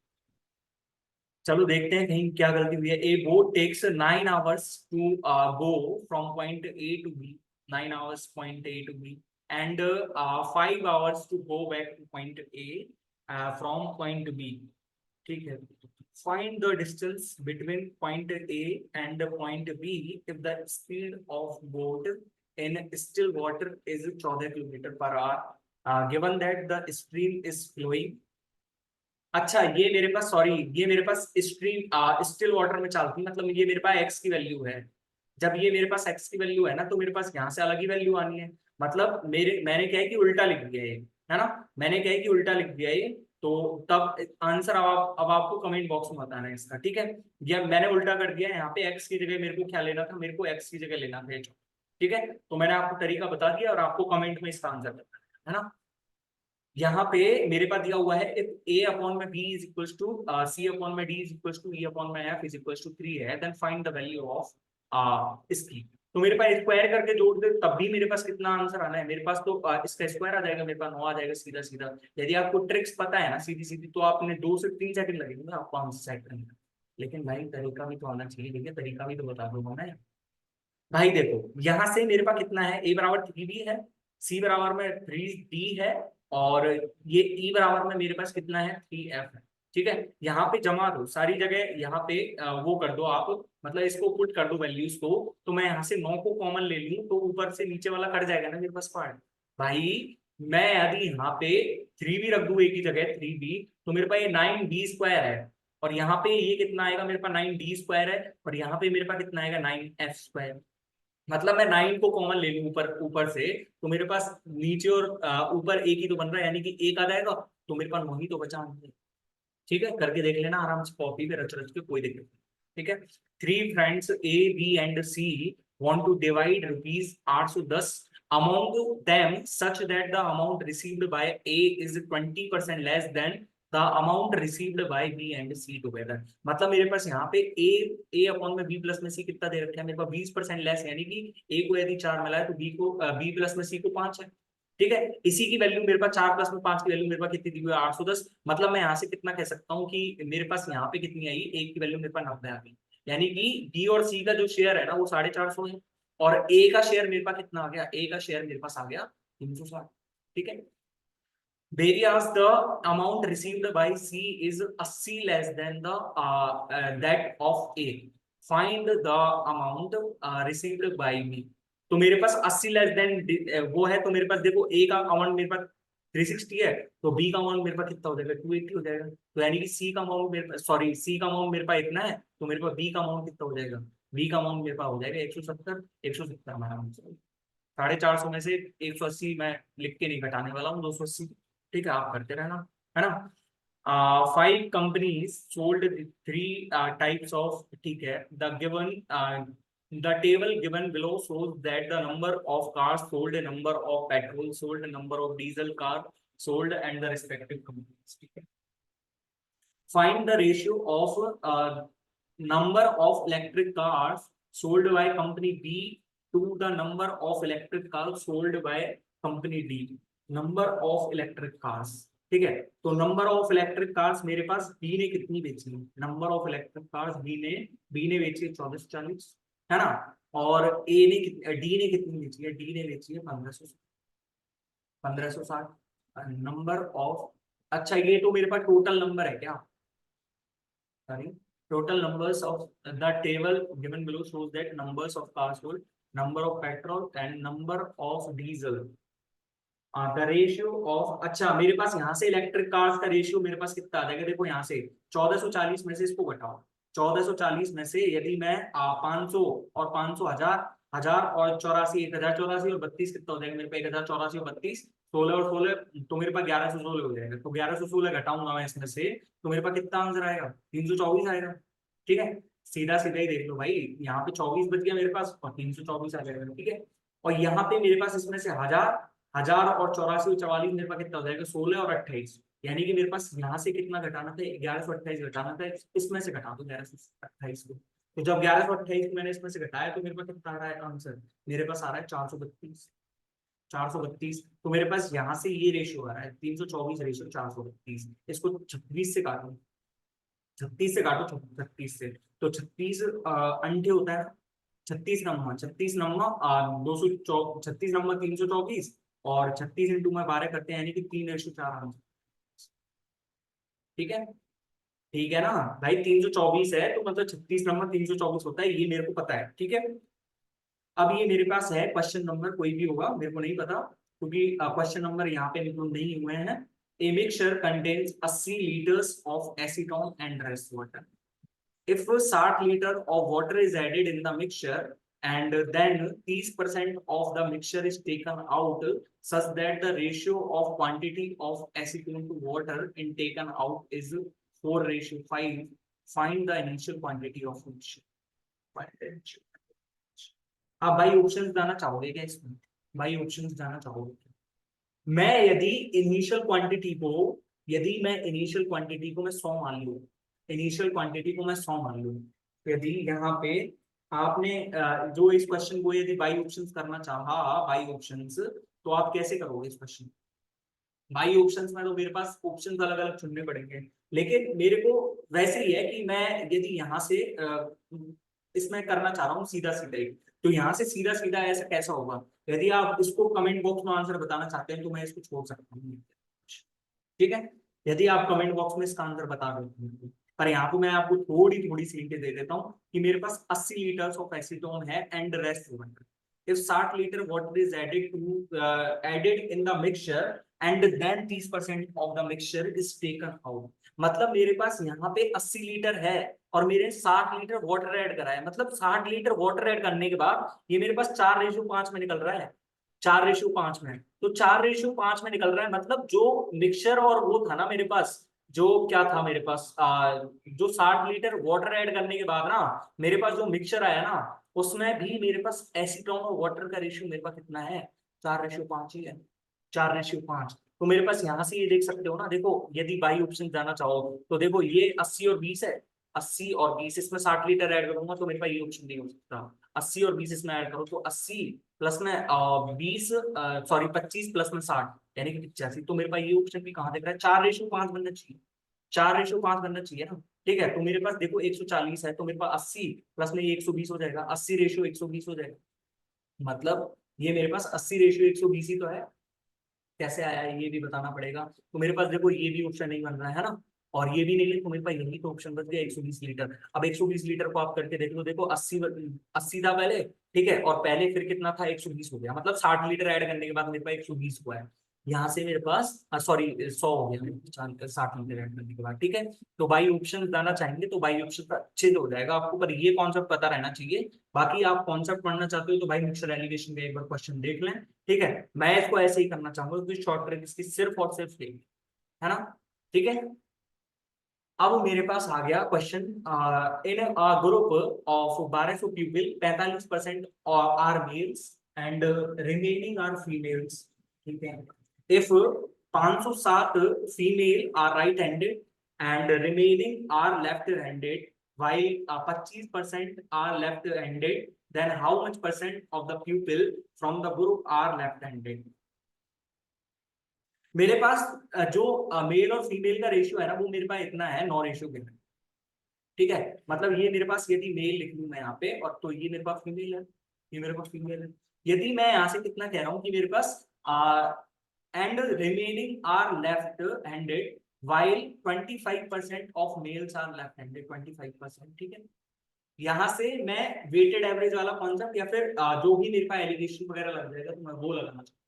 चलो देखते हैं कहीं क्या गलती हुई है। A boat takes 9 hours to go from point A to B, 9 hours point A to B, and 5 hours to go back to point A from point B. ठीक है, find the distance between point A and point B if the speed of boat in still water is 14 kilometre per hour, given that the stream is flowing. अच्छा ये मेरे पास, sorry, ये मेरे पास stream still water में चलती है, मतलब ये मेरे पास एक्स की वैल्यू है। जब ये मेरे पास एक्स की वैल्यू है ना, तो मेरे पास यहाँ से अलग ही वैल्यू आनी है। मतलब मैंने क्या है कि उल्टा लिख दिया है ना, मैंने क्या है कि उल्टा लिख दिया ये। तो तब आंसर अब आपको कमेंट बॉक्स में बताना है इसका, ठीक है। ये मैंने उल्टा कर दिया, यहाँ पे एक्स की जगह मेरे को क्या लेना था, मेरे को एक्स की जगह लेना था, ठीक है। तो मैंने आपको तरीका बता दिया और आपको कमेंट में इसका आंसर बताना है ना। यहाँ पे मेरे पास दिया हुआ है इफ a अपॉन में b is equal to c upon में d is equal to e upon में f इज इक्वल टू 3 है, then find the value of इसकी। तो मेरे पास स्क्वायर करके जोड़ दे तब भी मेरे पास कितना आंसर आना है, मेरे पास तो इसका स्क्वायर आ जाएगा, मेरे पास 9 आ जाएगा सीधा सीधा। यदि आपको ट्रिक्स पता है ना सीधी सीधी, तो आपने 2 से 3 सेकंड लगेंगे आपको आंसर सेट करने में। लेकिन भाई तरीका भी तो आना चाहिए, देखिए तरीका भी तो बता दूंगा मैं। भाई देखो यहाँ से मेरे पास कितना है, a बराबर 3b है, c बराबर में 3d है, और ये e बराबर में मेरे पास कितना है 3f है। ठीक है, यहाँ पे जमा दो सारी जगह, यहाँ पे वो कर दो आप, मतलब इसको पुट कर दो वैल्यूज को। तो मैं यहाँ से 9 को कॉमन ले लूँ तो ऊपर से नीचे वाला कट जाएगा ना मेरे पास पार्ट। भाई मैं यदि यहाँ पे 3b रख दूं एक ही जगह 3b, तो मेरे पास ये 9b² है, और यहाँ पे ये कितना आएगा मेरे पास 9d² है, और यहाँ पे मेरे पास कितना आएगा 9f²। मतलब मैं 9 को कॉमन ले लूं ऊपर ऊपर से, तो मेरे पास नीचे और ऊपर एक ही तो बन रहा है, यानी कि एक आ जाएगा, तो मेरे पास वही तो बचा है। ठीक है, करके देख लेना आराम से कॉपी पे रच रच के, कोई दिक्कत नहीं। ठीक है, 3 friends A B and C want to divide rupees 810 among them such that the amount received by A is 20% less than the amount received by B and C together। मतलब मेरे पास यहाँ पे A अपॉन में B plus में C कितना दे रखा है, मेरे पास 20% लेस, यानी कि A को यदि 4 मिला है तो B प्लस में C को 5 है। ठीक है, इसी की वैल्यू मेरे पास 4 प्लस में 5 की वैल्यू मेरे पास कितनी दी हुई है 810। मतलब मैं यहाँ से कितना कह सकता हूँ कि मेरे पास यहाँ पे कितनी आई, एक की वैल्यू मेरे पास 90 आ गई, यानी कि बी और सी का जो शेयर है ना वो 450 है, और ए का शेयर मेरे पास कितना आ गया, ए का शेयर मेरे पास आ गया 360। ठीक है, whereas the amount received by C is 80 less than the that of A, find the amount received by B। तो मेरे पास 80 लेस देन वो है, तो मेरे पास देखो A का अमाउंट मेरे पास 360 है, तो B का अमाउंट मेरे पास कितना हो जाएगा 280 हो जाएगा। तो यानी कि C का अमाउंट मेरे पास, सॉरी, C का अमाउंट मेरे पास इतना है, तो मेरे पास B का अमाउंट कितना हो जाएगा, B का अमाउंट मेरे पास हो जाएगा 170। 170 हमारा आंसर, 450 में से 180 मैं लिख के नहीं घटाने वाला हूँ, 280। ठीक है, आप करते रहना, है ना। 5 companies sold 3 types of, ठीक है, the table given below shows that the number of cars sold, number of petrol sold, number of diesel car sold and the respective companies। ठीक है, find the ratio of number of electric cars sold by company B to the number of electric cars sold by company D। number of electric cars, ठीक है, तो number of electric cars मेरे पास B ने कितनी बेची है, number of electric cars B ने बेची है 2440, है ना। और डी ने कितनी बेची है, डी ने बेची है 1560 नंबर ऑफ। अच्छा ये तो मेरे पास टोटल नंबर है क्या, sorry, total numbers of the table given below shows that numbers of cars sold, number of petrol and number of diesel, the ratio of। अच्छा मेरे पास यहाँ से इलेक्ट्रिक कार्स का रेशियो मेरे पास कितना आ जाएगा, देखो यहाँ से 1440 में से इसको घटाओ, 1440 में से यदि मैं 500 और 500 हजार, हजार और 84 1084 और 32 कितना हो जाएगा मेरे पास, 1084 और 32, 16 और 16, तो मेरे पास 1116 हो जाएगा। तो 1116 घटाऊंगा मैं इसमें से, तो मेरे पास कितना आंसर आएगा 324 आएगा। ठीक है, सीधा सीधा ही देख लो भाई, यहाँ पे 24 बच गया मेरे पास और 324 आ जाएगा। ठीक है, और यहाँ पे मेरे पास इसमें से हजार, हजार और 84 और 44 मेरे पास कितना हो जाएगा 16 और 28, यानी कि मेरे पास यहाँ से कितना घटाना था 1128 घटाना था, इसमें से घटा दो 1128 को। तो जब 1128 मैंने इसमें से घटाया तो मेरे पास कितना आ रहा है आंसर, मेरे पास आ रहा है 432। 432, तो मेरे पास यहाँ से ये रेशियो आ रहा है 324 रेशियो 432, इसको 26 से काटो, 36 से काटो, 36 से, तो 36 अंठे होता है, 36 नंबर 324, और 36 × 12 करते हैं, यानी कि 3:4 आंसर। ठीक है, ठीक है ना भाई, 324 है तो मतलब 36 नंबर 324 होता है, ये मेरे को पता है। ठीक है, अब ये मेरे पास है क्वेश्चन नंबर, कोई भी होगा मेरे को नहीं पता, क्योंकि क्वेश्चन नंबर यहाँ पे इंक्लूड नहीं हुए हैं। A mixture contains 80 litres of acetone and rest water. If 60 liter of water is added in the mixture and then 30% of the mixture is taken out such that the ratio of quantity of acetone to water in taken out is 4:5, find the initial quantity of mixture। आप भाई options जाना चाहोगे क्या इसमें? भाई options जाना चाहोगे? मैं यदि इनिशियल क्वांटिटी को यदि मैं इनिशियल क्वांटिटी को मैं 100 मान लूं, इनिशियल क्वांटिटी को मैं 100 मान लूं, तो यदि यहाँ पे आपने जो इस क्वेश्चन को यदि बाई ऑप्शंस करना चाहा, बाई ऑप्शंस, तो आप कैसे करोगे इस क्वेश्चन? बाई ऑप्शंस में तो मेरे पास ऑप्शंस अलग अलग चुनने पड़ेंगे, लेकिन मेरे को वैसे ही है कि मैं यदि यहाँ से इसमें करना चाह रहा हूँ सीधा सीधा ही, तो यहाँ से सीधा सीधा ऐसा कैसा होगा? यदि आप इसको कमेंट बॉक्स में आंसर बताना चाहते हैं तो मैं इसको छोड़ सकता हूँ। ठीक है, यदि आप कमेंट बॉक्स में इसका आंसर बता देते हैं, पर यहाँ पे मैं आपको थोड़ी थोड़ी सी हिंट दे देता हूँ कि मेरे पास 80 लीटर्स ऑफ एसीटोन है and rest water. if 60 litre water is added in the mixture and then 30% of the mixture is taken out, मतलब मेरे पास यहाँ पे 80 लीटर है और मेरे 60 लीटर वाटर ऐड करा है, मतलब 60 लीटर वाटर ऐड करने के बाद ये मेरे पास 4:5 में निकल रहा है, 4:5 में, तो 4:5 में निकल रहा है, मतलब जो मिक्सचर और वो था ना मेरे पास, जो क्या था मेरे पास जो 60 लीटर वाटर ऐड करने के बाद ना मेरे पास जो मिक्सचर आया ना, उसमें भी मेरे पास एसीटोन और वाटर का रेशियो मेरे पास कितना है? 4:5 ही है, 4:5। तो मेरे पास यहाँ से ये देख सकते हो ना, देखो यदि बाई ऑप्शन जाना चाहो तो देखो ये 80 और 20 है, 80 और 20, इसमें 60 लीटर ऐड करूंगा तो मेरे पास ये ऑप्शन नहीं हो सकता। 80 और 20 इसमें ऐड करो तो 80 प्लस में 20, सॉरी 25 प्लस में 60, यानी कि 85, तो मेरे पास ये ऑप्शन भी कहाँ दिख रहा है? 4:5 बनना चाहिए, 4:5 बनना चाहिए ना। ठीक है, तो मेरे पास देखो 140 है तो मेरे पास 80 प्लस में ये 120 हो जाएगा, 80:120 हो जाएगा, मतलब ये मेरे पास 80:120 ही तो है। कैसे आया है ये भी बताना पड़ेगा, तो मेरे पास देखो ये भी ऑप्शन नहीं बन रहा है ना, और ये भी नहीं, तो मेरे पास यही तो ऑप्शन बच गया 120 लीटर। अब 120 लीटर को आप करके देख लो, देखो 80 80 था पहले, ठीक है, और पहले फिर कितना था? 120 हो गया, मतलब 60 लीटर ऐड करने के बाद मेरे पास 120 हुआ है, यहाँ से मेरे पास सॉरी 100 हो गया 60 लीटर ऐड करने के बाद। ठीक है, तो बाई ऑप्शन जाना चाहेंगे तो बाई ऑप्शन अच्छे से हो जाएगा आपको, पर ये कॉन्सेप्ट पता रहना चाहिए। बाकी आप कॉन्सेप्ट पढ़ना चाहते हो तो भाई मिक्सर एलिगेशन का एक बार क्वेश्चन देख लें। ठीक है, मैं इसको ऐसे ही करना चाहूंगा क्योंकि शॉर्ट ट्रिक इसकी सिर्फ और सिर्फ यही है ना। ठीक है, अब मेरे पास आ गया question, in group of 1200 people 45% are males and remaining are females. ठीक है, if 507 female are right handed and remaining are left handed while 25% are left handed, then how much percent of the pupil from the group are left handed? मेरे पास जो mail और female का ratio है ना, वो मेरे पास इतना है 9:। ठीक है, मतलब ये मेरे पास यदि मेल लिख लूं मैं यहाँ पे, और तो ये मेरे पास फीमेल है, ये मेरे पास फीमेल है। यदि मैं यहाँ से कितना कह रहा हूँ कि मेरे पास and remaining are left handed while 25% of males are left handed, 25%। ठीक है, यहाँ से मैं वेटेड एवरेज वाला कॉन्सेप्ट या फिर जो भी मेरे पास एलिगेशन वगैरह लग जाएगा तो मैं वो लगाना चाहूँ।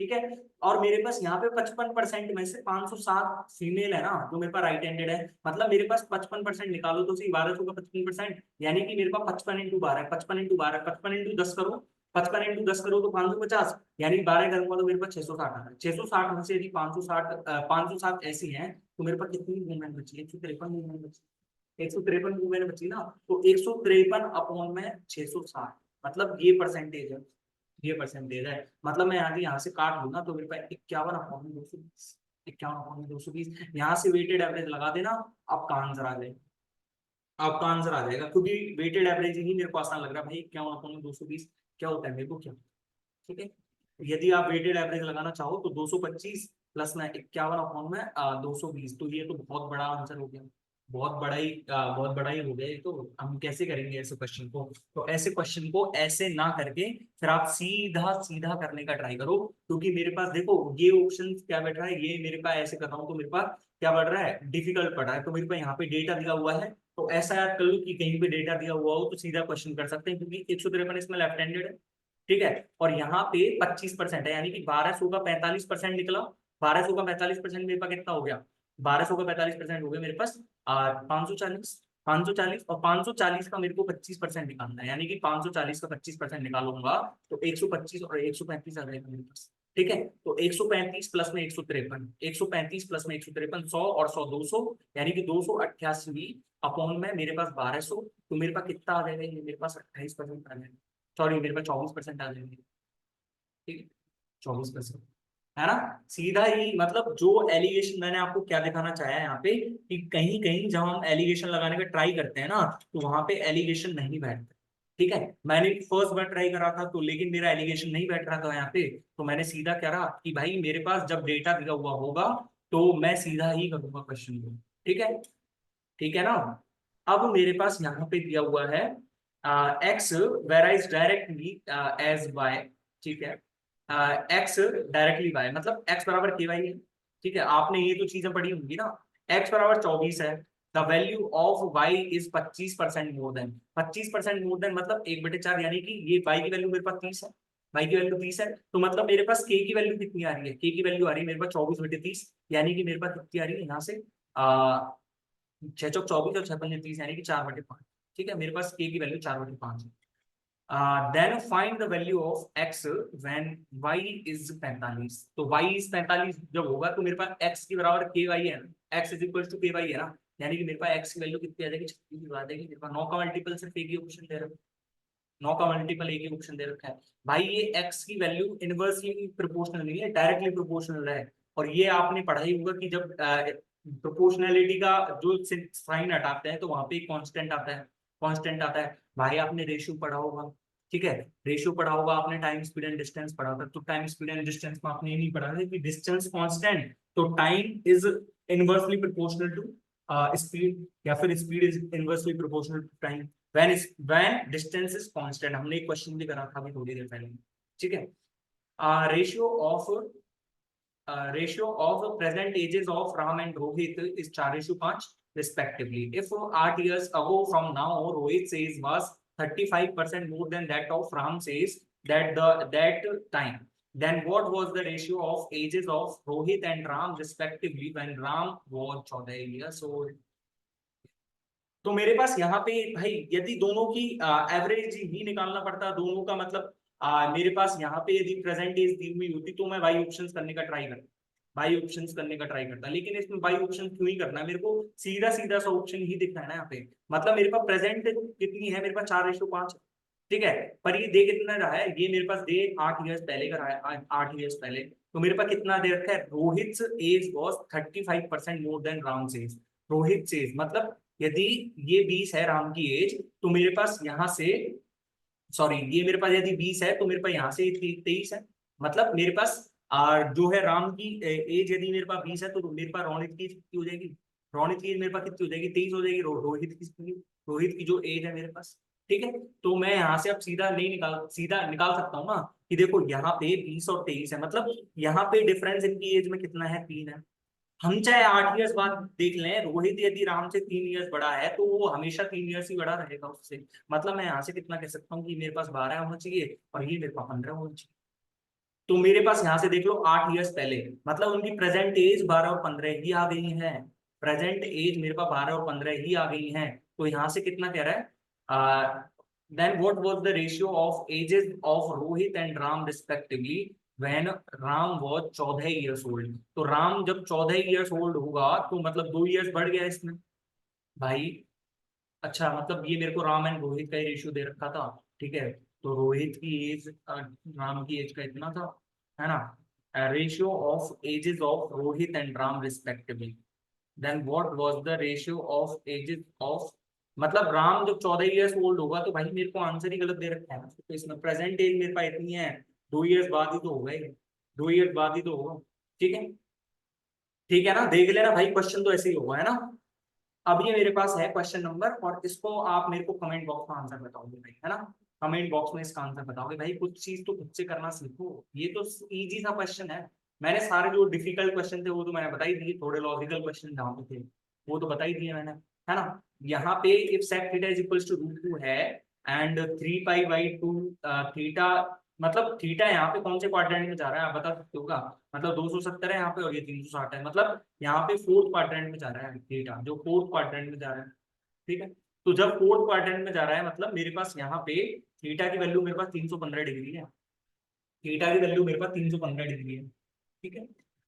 ठीक है, और मेरे पास यहाँ पे 55% में से 507 फीमेल है ना, जो मेरे पास राइट हैंडेड है, मतलब मेरे पास 55% निकालो तो सही, 1200 का 55%, यानी कि मेरे पास 55 × 12, 55 × 12, 55 × 10 करो, 55 × 10 करो तो 550, यानी 12 करूंगा तो मेरे पास 660 आता है। 660 में से यदि 560 ऐसी हैं तो मेरे पास कितनी मूवमेंट बची? 153 मूवमेंट बची, 153 मूवमेंट बची ना, तो 153 अपॉन में 660, मतलब ये परसेंटेज है, ये परसेंटेज है, मतलब मैं यहाँ से काट लूंगा तो मेरे पास 51/220, 51/220, यहाँ से वेटेड एवरेज लगा देना, आपका आंसर आ जाएगा, आपका आंसर आ जाएगा, क्योंकि वेटेड एवरेज ही मेरे को आसान लग रहा है भाई, 51/220 क्या होता है मेरे को क्या। ठीक है, यदि आप वेटेड एवरेज लगाना चाहो तो 225 प्लस में 51/220, तो ये तो बहुत बड़ा आंसर हो गया। बहुत बड़ा ही हो गया ये तो। हम कैसे करेंगे ऐसे क्वेश्चन को? तो ऐसे क्वेश्चन को ऐसे ना करके फिर आप सीधा सीधा करने का ट्राई करो, क्योंकि मेरे पास देखो ये ऑप्शन क्या बैठ रहा है, ये मेरे पास ऐसे कर रहा हूँ तो मेरे पास क्या बढ़ रहा है, डिफिकल्ट पड़ रहा है। तो मेरे पास यहाँ पे डेटा दिया हुआ है, तो ऐसा याद कर लो कि कहीं पे डेटा दिया हुआ हो तो सीधा क्वेश्चन कर सकते हैं, क्योंकि 153 इसमें लेफ्ट हैंडेड है। ठीक है, और यहाँ पे 25% है, यानी कि 1200 का 45% निकला। 1200 का 45% मेरे पास कितना हो गया? 1200 का 45% हो गया मेरे पास 540। 540 और 540 का मेरे को 25% निकालना है, यानी कि 540 का 25% निकालूंगा तो 125 और 135 आ जाएगा मेरे पास। ठीक है, तो 135 प्लस में 153, 135 प्लस में 153, 100 और 100 200, यानी कि 288 अपॉन में मेरे पास 1200, तो मेरे पास कितना आ जाएगा? ये मेरे पास 28% आ जाएगा। सॉरी, मेरे पास 24% आ जाएंगे। ठीक है, 24%, है ना? सीधा ही मतलब जो एलिगेशन मैंने आपको क्या दिखाना चाहा है यहाँ पे, कि कहीं कहीं जब हम एलिगेशन लगाने का ट्राई करते हैं ना, तो वहां पे एलिगेशन नहीं बैठता। ठीक है, मैंने फर्स्ट बार ट्राई करा था तो, लेकिन मेरा एलिगेशन नहीं बैठ रहा था यहाँ पे, तो मैंने सीधा करा कि भाई मेरे पास जब डेटा दिया हुआ होगा तो मैं सीधा ही करूंगा क्वेश्चन को। ठीक है, ठीक है ना? अब मेरे पास यहाँ पे दिया हुआ है x varies directly as y. ठीक है, एक्स डायरेक्टली वाई मतलब एक्स बराबर के वाई है। ठीक है, आपने ये तो चीजें पढ़ी होंगी ना। एक्स बराबर 24 है, the value of y is 25% more than. 25% more than मतलब 1/4, यानी कि ये वाई की वैल्यू मेरे पास 30 है। वाई की वैल्यू 30 है, तो मतलब मेरे पास के की वैल्यू कितनी आ रही है? के की वैल्यू आ रही है मेरे पास 24/30, यानी कि मेरे पास कितनी आ रही है यहाँ से, 6 चौक 24 और 6 पंजे 30, यानी कि 4/5। ठीक है, मेरे पास के की वैल्यू 4/5 है। Then find the value of x when y is 45। तो वाई इज 45 जब होगा तो मेरे पास एक्स के बराबर के वाई है ना, एक्स इज इक्वल टू के वाई है ना, यानी कि मेरे पास एक्स की वैल्यू कितनी आ जाएगी? 36 आ जाएगी। मेरे पास 9 का मल्टीपल सिर्फ एक ही ऑप्शन दे रहा है, 9 का मल्टीपल एक ही ऑप्शन दे रखा है। भाई ये एक्स की वैल्यू इनवर्सली प्रोपोर्शनल नहीं है, डायरेक्टली प्रोपोर्शनल है। और ये आपने पढ़ा ही होगा कि जब प्रोपोर्शनलिटी का जो साइन हटाते हैं तो वहां पे एक कांस्टेंट आता है, कांस्टेंट आता है। भाई आपने रेशियो पढ़ा होगा, ठीक है, रेशियो पढ़ा होगा आपने, टाइम स्पीड एंड डिस्टेंस पढ़ा था, तो टाइम स्पीड एंड डिस्टेंस में आपने ये नहीं पढ़ा था कि डिस्टेंस कांस्टेंट तो time is inversely proportional to speed, या फिर speed is inversely proportional to time when distance is constant। हमने एक क्वेश्चन भी करा था अभी थोड़ी देर पहले। ठीक है, ratio of present ages of Ram and Rohit is 4:5 respectively. If 8 years ago from now Rohit says was 35% more than that of Ram says that time, then what was the ratio of ages of Rohit and Ram respectively when Ram was 14 years old? तो मेरे पास यहाँ पे भाई यदि दोनों की average ही निकालना पड़ता, दोनों का मतलब मेरे पास यहाँ पे यदि प्रेजेंट एज दी हुई होती तो मैं वाई ऑप्शंस करने का ट्राई करता, वाई ऑप्शंस करने का ट्राई करता, लेकिन इसमें वाई ऑप्शन क्यों ही करना है? मेरे को सीधा सीधा सा ऑप्शन ही दिखना है ना यहाँ पे। मतलब मेरे पास प्रेजेंट कितनी है? मेरे पास 4:5। ठीक है, पर ये दे कितना रहा है? ये मेरे पास दे 8 ईयर्स पहले का रहा है, 8 ईयर्स पहले। तो मेरे पास कितना दे रखा है? Rohit age was 35% more than Ram age. Rohit age मतलब यदि ये 20 है राम की एज, तो मेरे पास यहाँ से, सॉरी, ये मेरे पास यदि 20 है तो मेरे पास यहाँ से 23 है। मतलब मेरे पास जो है राम की एज यदि मेरे पास 20 है तो मेरे पास रोहित की कितनी हो जाएगी? रोहित की एज मेरे पास कितनी हो जाएगी? 23 हो जाएगी। रोहित की जो एज है मेरे पास। ठीक है, तो मैं यहाँ से अब सीधा निकाल सकता हूँ ना कि देखो यहाँ पे 20 और 23 है, मतलब यहाँ पे डिफरेंस इनकी एज में कितना है? 3 है। हम चाहे 8 ईयर्स बाद देख लें, रोहित यदि राम से 3 ईयर्स बड़ा है तो वो हमेशा 3 ईयर्स ही बड़ा रहेगा उससे। मतलब मैं यहाँ से कितना कह सकता हूँ कि मेरे पास 12 होना चाहिए और ये मेरे पास 15 होना चाहिए। तो मेरे पास यहाँ से देख लो 8 ईयर्स पहले, मतलब उनकी प्रेजेंट एज 12 और 15 ही आ गई है। प्रेजेंट एज मेरे पास 12 और 15 ही आ गई है। तो यहाँ से कितना कह रहा है? Then what was the ratio of ages of Rohit and Ram respectively when Ram was 14 years old. तो राम जब 14 ईयर्स ओल्ड होगा तो मतलब 2 ईयर्स बढ़ गया इसमें भाई। अच्छा, मतलब ये मेरे को राम एंड रोहित का ही रेशियो दे रखा था। ठीक है, तो रोहित की एज राम की एज का इतना था, है ना? Ratio of ages of Rohit and Ram respectively, then what was the ratio of ages of, मतलब राम जब 14 ईयर्स ओल्ड होगा तो भाई मेरे को आंसर ही गलत दे रखा है ना, तो इसमें प्रेजेंट एज मेरे पास इतनी है, 2 ईयर्स बाद ही तो होगा ये, 2 ईयर्स बाद ही तो होगा। ठीक है, ठीक है ना? देख लेना भाई, क्वेश्चन तो ऐसे ही होगा, है ना? अब ये मेरे पास है क्वेश्चन नंबर, और इसको आप मेरे को कमेंट बॉक्स में आंसर बताओगे भाई, है ना। कमेंट बॉक्स में इसका आंसर बताओगे भाई, कुछ चीज तो खुद से करना सीखो, ये तो इजी सा क्वेश्चन है। मैंने सारे जो डिफिकल्ट क्वेश्चन थे वो तो मैंने बता ही दिए, थोड़े लॉजिकल क्वेश्चन जहाँ पे थे वो तो बता ही दिए मैंने, है ना। यहाँ पे if sec theta is equals to √2 है एंड 3π/2 थीटा, मतलब थीटा यहाँ पे कौन से क्वाड्रेंट में जा रहा है आप बता सकते हो क्या। मतलब 270 है यहाँ पे और ये 360 है, मतलब यहाँ पे फोर्थ क्वाड्रेंट में जा रहा है थीटा, जो फोर्थ क्वाड्रेंट में जा रहा है। ठीक है, तो जब फोर्थ क्वाड्रेंट में जा रहा है मतलब मेरे पास यहाँ पे थीटा की वैल्यू मेरे पास 315 डिग्री है। थीटा की वैल्यू मेरे पास 315 डिग्री है। ठीक है,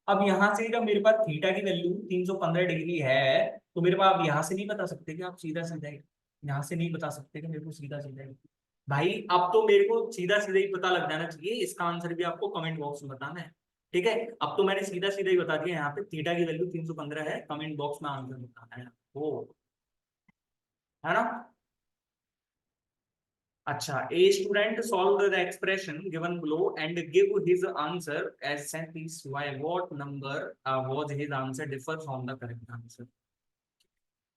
अब यहाँ से जब मेरे पास थीटा की वैल्यू 315 डिग्री है, तो मेरे पास आप यहाँ से नहीं बता सकते कि आप सीधा सीधा ही, यहाँ से नहीं बता सकते कि मेरे को सीधा सीधा ही। भाई अब तो मेरे को सीधा सीधा ही पता लग जाना चाहिए, इसका आंसर भी आपको कमेंट बॉक्स में बताना है। ठीक है, अब तो मैंने सीधा सीधा ही बता दिया, यहाँ पे थीटा की वैल्यू 315 है, कमेंट बॉक्स में आंसर बताना है वो, है ना। अच्छा, a student solved the expression given below and give his answer as sentence why what number was his answer differ from the correct answer।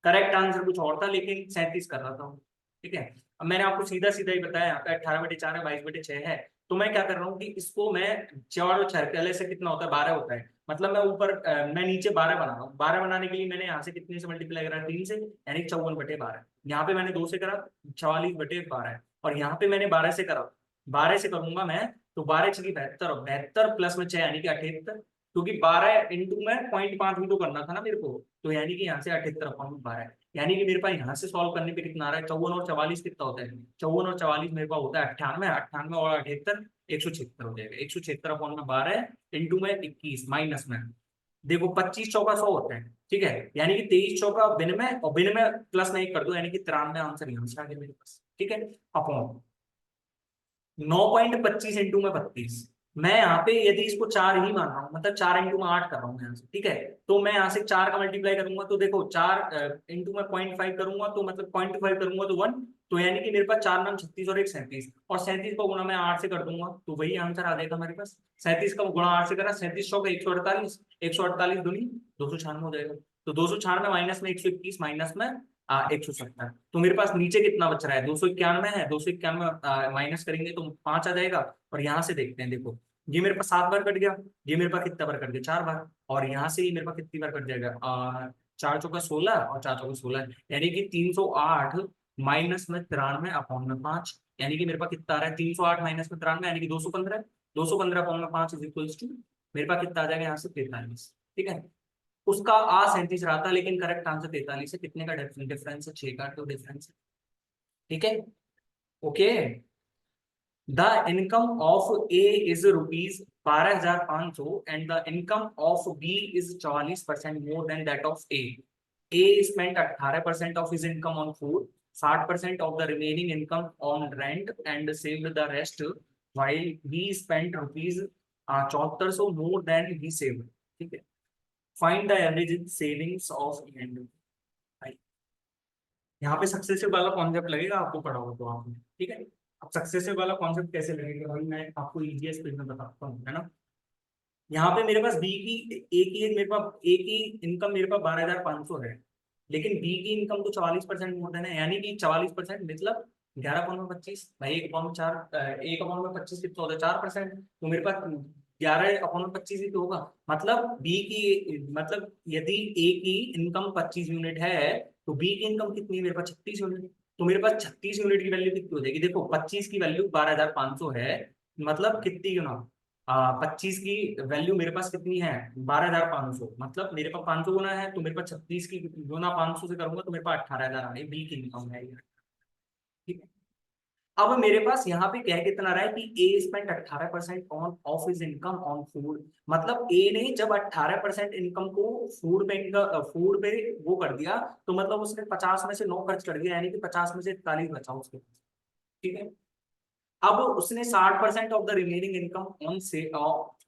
Correct answer कुछ और था लेकिन 37 कर रहा था वो। ठीक है, अब मैंने आपको सीधा सीधा ही बताया, यहाँ पे 18/4 है, 22/6 है, तो मैं क्या कर रहा हूँ कि इसको मैं 4 और 6 पहले से कितना होता है 12 होता है, मतलब मैं ऊपर मैं नीचे 12 बना रहा हूँ। 12 बनाने के लिए मैंने यहाँ से कितने से मल्टीप्लाई करा, 3 से, यानी 54/12। यहाँ पे मैंने 2 से करा, 44/12 और यहाँ पे मैंने 12 से करा, 12 से करूंगा मैं, तो 12×6 72 और 72 प्लस में 6 यानी कि 78, क्योंकि 12 इंटू में 0.5 भी तो करना था ना मेरे को, तो यानी कि यहाँ से 78/12, यानी कि मेरे पास यहाँ से सॉल्व करने पे कितना आ रहा है, 54 और 44 कितना होता है, 54 और 44 मेरे पास होता है 98, 98 और 78 176 हो जाएगा, 176/12 इंटू में 21 माइनस में, देखो 25 चौका 100 होता है। ठीक है, यानी कि 23 चौका विनिमय और विनिमय प्लस में 1 कर दो, यानी कि 93 आंसर यहाँ से आ गया मेरे पास। ठीक है, अपॉन 9.25 इंटू में 32, मैं यहाँ पे यदि इसको 4 ही मान रहा हूँ, मतलब 4 इंटू में 8 कर रहा हूँ यहाँ से। ठीक है, तो मैं यहाँ से 4 का मल्टीप्लाई करूंगा तो देखो 4 इंटू में 0.5 करूंगा तो मतलब 0.5 करूंगा तो 1, तो यानी कि मेरे पास 4 नाम 36 और 1 37, और 37 को गुणा मैं 8 से कर दूंगा तो वही आंसर आ जाएगा मेरे पास। 37 का गुणा 8 से करा, 37 चौका 148, 148 दूनी 296 हो जाएगा, तो 296 माइनस में 121 माइनस में 170, तो मेरे पास नीचे कितना बच रहा है, 291 है, 291 माइनस करेंगे तो 5 आ जाएगा। और यहाँ से देखते हैं, देखो ये मेरे पास 7 बार कट गया, ये मेरे पास कितना बार कट गया 4 बार, और यहाँ से ये मेरे पास कितनी बार कट जाएगा 4 चौका 16 और 4 चौका 16, यानी कि 308 माइनस में 93/5, यानी कि मेरे पास कितना आ रहा है 308 माइनस में 93 यानी कि 215, 215/5 इज इक्वल्स टू मेरे पास कितना आ जाएगा यहाँ से 43। ठीक है, उसका 37 रहा था लेकिन करेक्ट आंसर 43 है, कितने का डिफरेंस है 6 का तो डिफरेंस है। ठीक है, okay, the income of A is rupees 12,500 and the income of B is 40% more than that of A. A spent 18% of his income on food, 60% of the remaining income on rent and saved the rest, while B spent rupees 7400 more than he saved. ठीक है, find the average savings of E and B। यहाँ पे successive वाला concept लगेगा आपको पढ़ा हो तो आपने। ठीक है, अब सक्सेसिव वाला कॉन्सेप्ट कैसे लगेगा भाई, मैं आपको इजीएस्ट पेज में बताता हूँ, है ना। यहाँ पे मेरे पास बी की मेरे पास ए की इनकम मेरे पास 12,500 है, लेकिन बी की इनकम तो 44% मोर देन है, यानी कि 44% मतलब 11/25 भाई, 1/4 1/25 कितना होता है 4%, तो मेरे पास 11/25 ही तो होगा, मतलब बी की मतलब यदि ए की इनकम 25 यूनिट है तो बी की इनकम कितनी है मेरे पास 36 यूनिट, तो मेरे पास 36 यूनिट की वैल्यू कितनी हो जाएगी, देखो 25 की वैल्यू 12,500 है, मतलब कितनी गुना 25 की वैल्यू मेरे पास कितनी है 12,500, मतलब मेरे पास 500 गुना है, तो मेरे पास 36 की गुना 500 से करूंगा तो मेरे पास 18,000 आ रही बी की इनकम है ये। ठीक है, अब मेरे पास यहाँ पे क्या कितना रहा है कि A spend 18% on of his income on food, मतलब ए ने जब 18% इनकम को फूड पे फूड पे वो कर दिया, तो मतलब उसने 50 में से 9 खर्च कर दिया, यानी कि 50 में से 41 बचा उसके पास। ठीक है, अब उसने 60% of the remaining income on से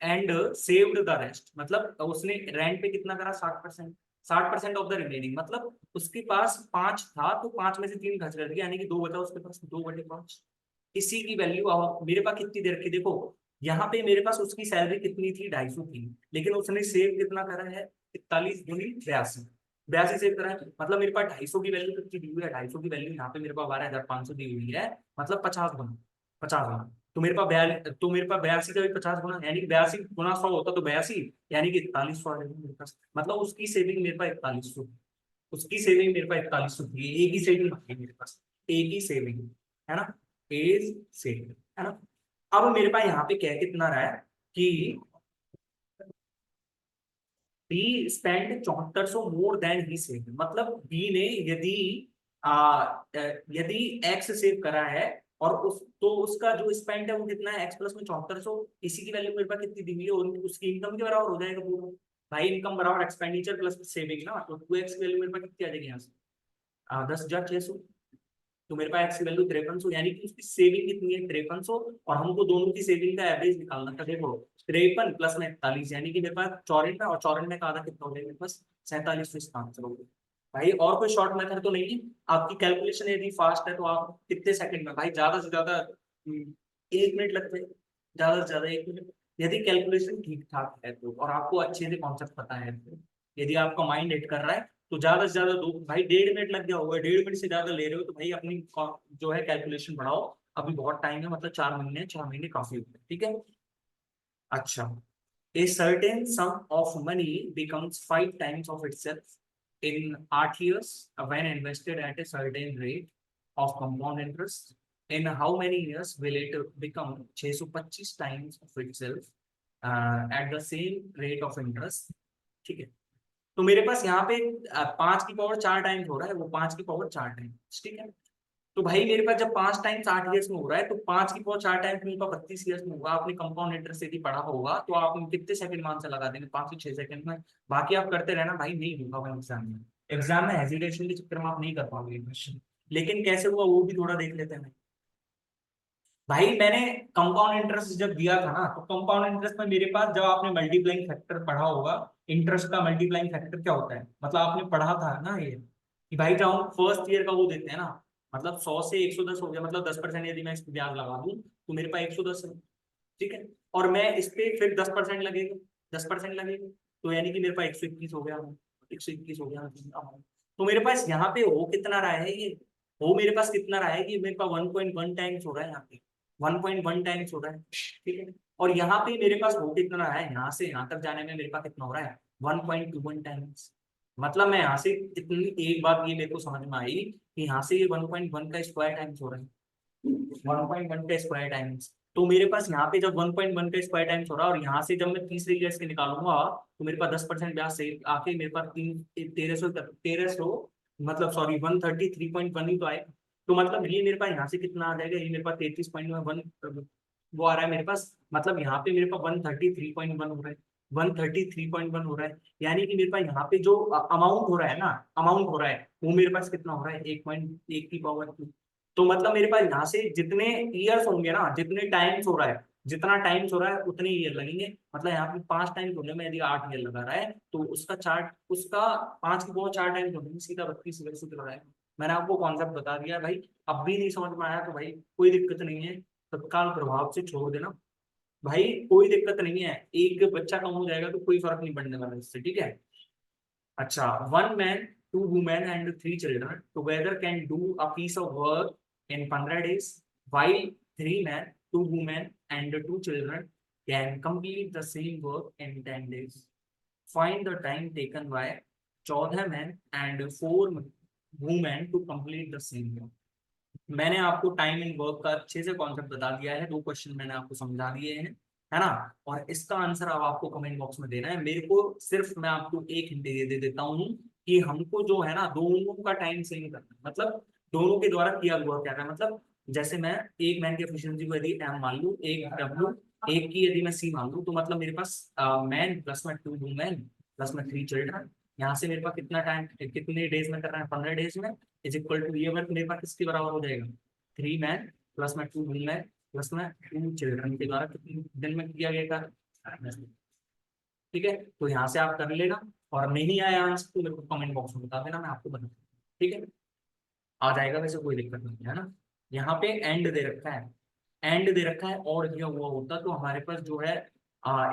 एंड सेव्ड द रेस्ट, मतलब उसने रेंट पे कितना करा 60%, 60% ऑफ द रिमेनिंग, मतलब उसके पास 5 था तो 5 में से 3 खर्च कर दिया, यानी कि 2 बचा उसके पास, 2/5। इसी की वैल्यू मेरे पास कितनी देर की, देखो यहाँ पे मेरे पास उसकी सैलरी कितनी थी 250 थी, लेकिन उसने सेव कितना करा है 41 दूनी 82, 82 सेव करा है, मतलब मेरे पास 250 की वैल्यू कितनी दी हुई है, 250 की वैल्यू यहाँ पे मेरे पास 12,500 दी हुई है, मतलब 50 गुना, 50 गुना। तो मेरे पास तो मेरे पास 82 का भी 50 गुना, यानी कि 82 गुना 100 होता तो 82, यानी कि 4100 आ जाएगा मेरे पास, मतलब उसकी सेविंग मेरे पास 4100, उसकी सेविंग मेरे पास 4100 थी, एक ही सेविंग बाकी है मेरे पास, एक ही सेविंग, है ना, एज सेविंग, है ना। अब मेरे पास यहाँ पे क्या कितना रहा है कि B spend 7400 more than he save, मतलब बी ने यदि आ, यदि एक्स सेव करा है और उस तो उसका जो स्पेंड है वो कितना है, एक्स प्लस में 7400, इसी की वैल्यू मेरे पास कितनी दी हुई है, उसकी इनकम के बराबर हो जाएगा पूरा। भाई इनकम बराबर एक्सपेंडिचर प्लस सेविंग ना, तो 2x की वैल्यू मेरे पास कितनी आ जाएगी यहाँ से, 10,600। तो मेरे पास एक्स की वैल्यू 5300, यानी कि उसकी सेविंग कितनी है 5300, और हमको दोनों की सेविंग का एवरेज निकालना था। देखो 53 प्लस में 41, यानी कि मेरे पास 94, और 94 का आधा कितना हो जाएगा मेरे पास 47, तो इसका आंसर हो गया। भाई और कोई शॉर्ट मेथड तो नहीं है, आपकी कैलकुलेशन यदि फास्ट है तो आप कितने सेकंड में, भाई ज्यादा से ज्यादा 1 मिनट लगते हैं, ज्यादा से ज्यादा 1 मिनट, यदि कैलकुलेशन ठीक ठाक है तो, और आपको अच्छे से कॉन्सेप्ट पता है तो, यदि आपका माइंड हिट कर रहा है तो ज्यादा से ज्यादा दो, भाई 1.5 मिनट लग गया होगा, 1.5 मिनट से ज्यादा ले रहे हो तो भाई अपनी जो है कैलकुलेशन बढ़ाओ, अभी बहुत टाइम है, मतलब 4 महीने, 4 महीने काफी होते हैं, ठीक है। अच्छा, a certain sum of money becomes 5 times of itself in 8 years when invested at a certain rate of compound interest. In how many years will it become 625 times of itself at the same rate of interest? ठीक है, तो मेरे पास यहाँ पे 5 की power 4 times हो रहा है, वो 5 की पावर 4 टाइम्स, ठीक है। तो भाई मेरे पास जब 5 टाइम्स 8 ईयर्स में हो रहा है, तो 5 की पावर 4 टाइम्स मेरे पास 32 ईयर्स में होगा। आपने कंपाउंड इंटरेस्ट यदि पढ़ा होगा तो आप कितने सेकंड मान से लगा देंगे, 5 से 6 सेकंड में। बाकी आप करते रहना भाई, नहीं होगा भाई एग्जाम में, एग्जाम में हेजिटेशन के चक्कर में आप नहीं कर पाओगे क्वेश्चन। लेकिन कैसे हुआ वो भी थोड़ा देख लेते हैं। भाई मैंने कंपाउंड इंटरेस्ट जब दिया था ना, तो कंपाउंड इंटरेस्ट में मेरे पास, जब आपने मल्टीप्लाइंग फैक्टर पढ़ा होगा, इंटरेस्ट का मल्टीप्लाइंग फैक्टर क्या होता है, मतलब आपने पढ़ा था ना ये, कि भाई जब हम फर्स्ट ईयर का वो देते हैं ना, मतलब 100 से 110 हो गया, मतलब 10% यदि मैं इस पे ब्याज लगा दूं तो मेरे पास 110 है, ठीक है। और मैं इस पे फिर 10% लगेगा, 10% लगेगा, तो यानी कि मेरे पास 121 हो गया, 121 हो गया। तो मेरे पास यहाँ पे हो कितना रहा है ये, हो मेरे पास कितना रहा है कि मेरे पास 1.1 टाइम्स हो रहा है यहाँ पे, 1.1 टाइम्स हो रहा है, ठीक है। और यहाँ पे मेरे पास हो कितना रहा है, यहाँ से यहाँ तक जाने में मेरे पास कितना हो रहा है, 1.21 टाइम्स। मतलब मैं यहाँ से इतनी, एक बात ये मेरे को समझ में आई कि यहाँ से ये 1.1 का स्क्वायर टाइम्स हो रहा है, 1.1 का स्क्वायर टाइम्स। तो मेरे पास यहाँ पे जब 1.1 का स्क्वायर टाइम्स हो रहा है, और यहाँ से जब मैं तीसरे ईयर्स के निकालूंगा, तो मेरे पास 10% ब्याज से आके मेरे पास 1300, मतलब सॉरी 133.1 ही तो आए। तो मतलब ये मेरे पास यहाँ से कितना आ जाएगा, ये मेरे पास 33.1 वो आ रहा है मेरे पास, मतलब यहाँ पे मेरे पास 133.1 हो रहा है, 133.1 हो रहा है। यानी कि मेरे पास यहाँ पे जो अमाउंट हो रहा है ना, अमाउंट हो रहा है वो मेरे पास कितना हो रहा है, 1.1 की पावर। तो मतलब मेरे पास यहाँ से जितने ईयर्स होंगे ना, जितने टाइम्स हो रहा है, जितना टाइम्स हो रहा है उतने ईयर लगेंगे। मतलब यहाँ पे 5 टाइम्स होने में यदि 8 ईयर लगा रहा है, तो उसका चार्ट, उसका 5 की पावर 4 टाइम्स होने में सीधा 32 ईयर से लग रहा है। मैंने आपको कॉन्सेप्ट बता दिया भाई, अब भी नहीं समझ में आया तो भाई कोई दिक्कत नहीं है, तत्काल प्रभाव से छोड़ देना भाई, कोई दिक्कत नहीं है, एक बच्चा कम हो जाएगा तो कोई फर्क नहीं पड़ने वाला इससे, ठीक है। अच्छा, 1 man, 2 women and 3 children together can do a piece of work in 15 days, while 3 men, 2 women and 2 children can complete the same work in 10 days. Find the time taken by 14 men and 4 women to complete the same work. मैंने आपको time and work का अच्छे से concept बता दिया है, 2 question मैंने आपको समझा दिए हैं, है ना। और इसका आंसर अब आपको कमेंट बॉक्स में देना है मेरे को। सिर्फ मैं आपको एक हिंट दे देता हूँ कि हमको जो है ना, दोनों का टाइम सेम करना है, मतलब दोनों के द्वारा किया हुआ क्या है, मतलब जैसे मैं एक मैन की एफिशिएंसी को यदि एम मान लूँ, एक डब्ल्यू, एक की यदि मैं सी मान लूँ, तो मतलब मेरे पास मैन प्लस में 2 वुमेन प्लस में 3 चिल्ड्रन, यहाँ से मेरे पास कितना टाइम, कितने डेज में कर रहा है, 15 डेज में, इज इक्वल टू ये वर्क मेरे पास किसके बराबर हो जाएगा, 3 मैन प्लस में 2 वुमेन प्लस में 2 चिल्ड्रन के द्वारा कितने दिन में किया गया था, ठीक है। तो यहाँ से आप कर लेना, और नहीं आया आंसर तो मेरे को कमेंट बॉक्स में बता देना, मैं आपको बता दूँ, ठीक है। आ जाएगा, वैसे कोई दिक्कत नहीं है ना। यहाँ पे एंड दे रखा है, एंड दे रखा है, और दिया हुआ होता तो हमारे पास जो है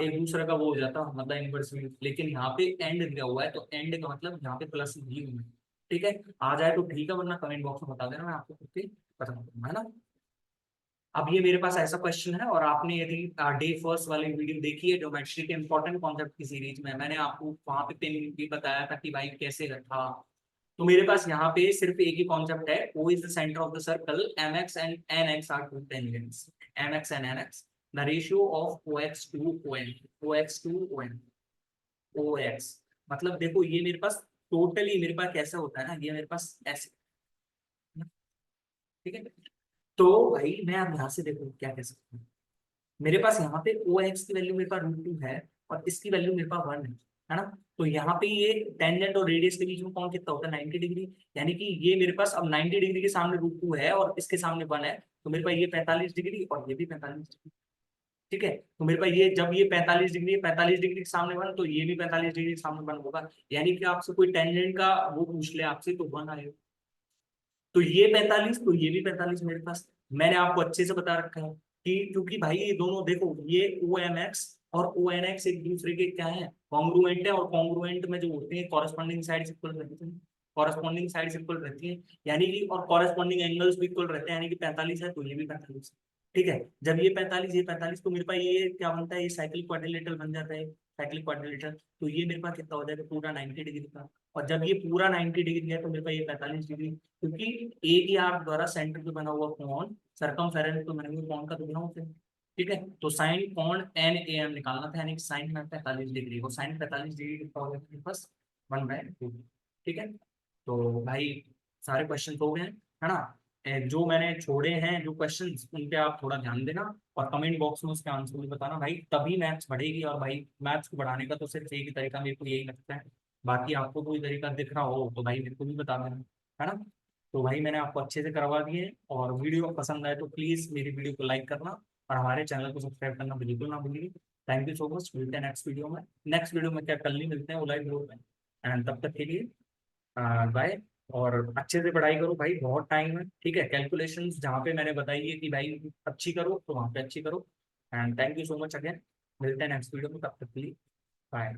एक दूसरे का वो हो जाता, मतलब इनवर्सली, लेकिन यहाँ पे एंड दिया हुआ है, तो एंड का मतलब यहाँ पे प्लस भी है। ठीक है, आ जाए तो ठीक है, वरना कमेंट बॉक्स में बता देना, मैं आपको करके बता दूंगा, है ना। अब ये मेरे पास ऐसा क्वेश्चन है, और आपने यदि डे फर्स्ट वाली वीडियो देखी है ज्योमेट्री के इंपॉर्टेंट कॉन्सेप्ट की सीरीज में, मैंने आपको वहां पे पेन भी बताया था कि भाई कैसे था। तो मेरे पास यहाँ पे सिर्फ एक ही कॉन्सेप्ट है, O is the centre of the circle, M X and N X are two tangents, M X and N X, the ratio of O X to O N, O X to O N, O X, मतलब देखो ये मेरे पास totally मेरे पास कैसा होता है ना, ये मेरे पास ऐसे, ठीक है। तो भाई मैं अब यहाँ से देखो क्या कह सकता हूँ, मेरे पास यहाँ पे ओ एक्स की वैल्यू मेरे पास √2 है, और इसकी वैल्यू मेरे पास 1 है ना। तो यहाँ पे ये टेंजेंट और रेडियस के बीच में कौन कितना होता है, 90 डिग्री, यानी कि ये मेरे पास अब 90 डिग्री के सामने √2 है और इसके सामने 1 है, तो मेरे पास ये 45 डिग्री और ये भी 45 डिग्री। ठीक है, तो मेरे पास ये जब ये 45 डिग्री, 45 डिग्री के सामने 1, तो ये भी 45 डिग्री के सामने 1 होगा, यानी कि आपसे कोई टेंजेंट का वो पूछ ले आपसे तो 1 आएगा। तो ये 45, तो ये भी 45 मेरे पास, मैंने आपको अच्छे से बता रखा है कि क्योंकि भाई ये दोनों देखो, ये ओ एम एक्स और ओ एन एक्स एक दूसरे के क्या है, कॉन्ग्रुएंट है, और कॉन्ग्रुएंट में जो होते हैं कॉरेस्पॉन्डिंग साइड इक्वल रहती है, कॉरेस्पॉन्डिंग साइड इक्वल रहती है, यानी कि और कॉरेस्पॉन्डिंग एंगल्स भी इक्वल रहते हैं, यानी कि 45 है तो ये भी 45। ठीक है, जब ये 45 ये 45, तो मेरे पास ये क्या बनता है, ये साइक्लिक क्वाड्रिलेटरल बन जाता है, साइक्लिक क्वाड्रिलेटरल, तो ये मेरे पास कितना हो जाएगा, पूरा 90 डिग्री का। और जब ये पूरा 90 डिग्री है तो मेरे पास ये 45 डिग्री, क्योंकि एक ही आर्क द्वारा सेंटर पे बना हुआ कोण सरकमफेरेंस पे बने हुए कोण का दुगना होता है। ठीक है, तो साइन कोण एन ए एम निकालना था, यानी कि साइन में 45 डिग्री, और साइन 45 डिग्री कितना हो गया बस 1/2। ठीक है, तो भाई सारे क्वेश्चन हो गए हैं, है ना। जो मैंने छोड़े हैं जो क्वेश्चंस उन पे आप थोड़ा ध्यान देना, और कमेंट बॉक्स में उसके आंसर भी बताना भाई, तभी मैथ्स बढ़ेगी। और भाई मैथ्स को बढ़ाने का तो सिर्फ एक ही तरीका मेरे को यही लगता है, बाकी आपको कोई तरीका दिख रहा हो तो भाई मेरे को भी बता देना, है ना। तो भाई मैंने आपको अच्छे से करवा दिए, और वीडियो पसंद आए तो प्लीज मेरी वीडियो को लाइक करना, और हमारे चैनल को सब्सक्राइब करना बिल्कुल ना भूलिए। थैंक यू सो मच, मिलते हैं नेक्स्ट वीडियो में। नेक्स्ट वीडियो में क्या, कल ही मिलते हैं लाइव ग्रुप में, एंड तब तक के लिए बाय। और अच्छे से पढ़ाई करो भाई, बहुत टाइम है, ठीक है। कैलकुलेशंस जहाँ पे मैंने बताई है कि भाई अच्छी करो, तो वहाँ पे अच्छी करो। And thank you so much again, मिलते हैं नेक्स्ट वीडियो में, तब तक के लिए बाय।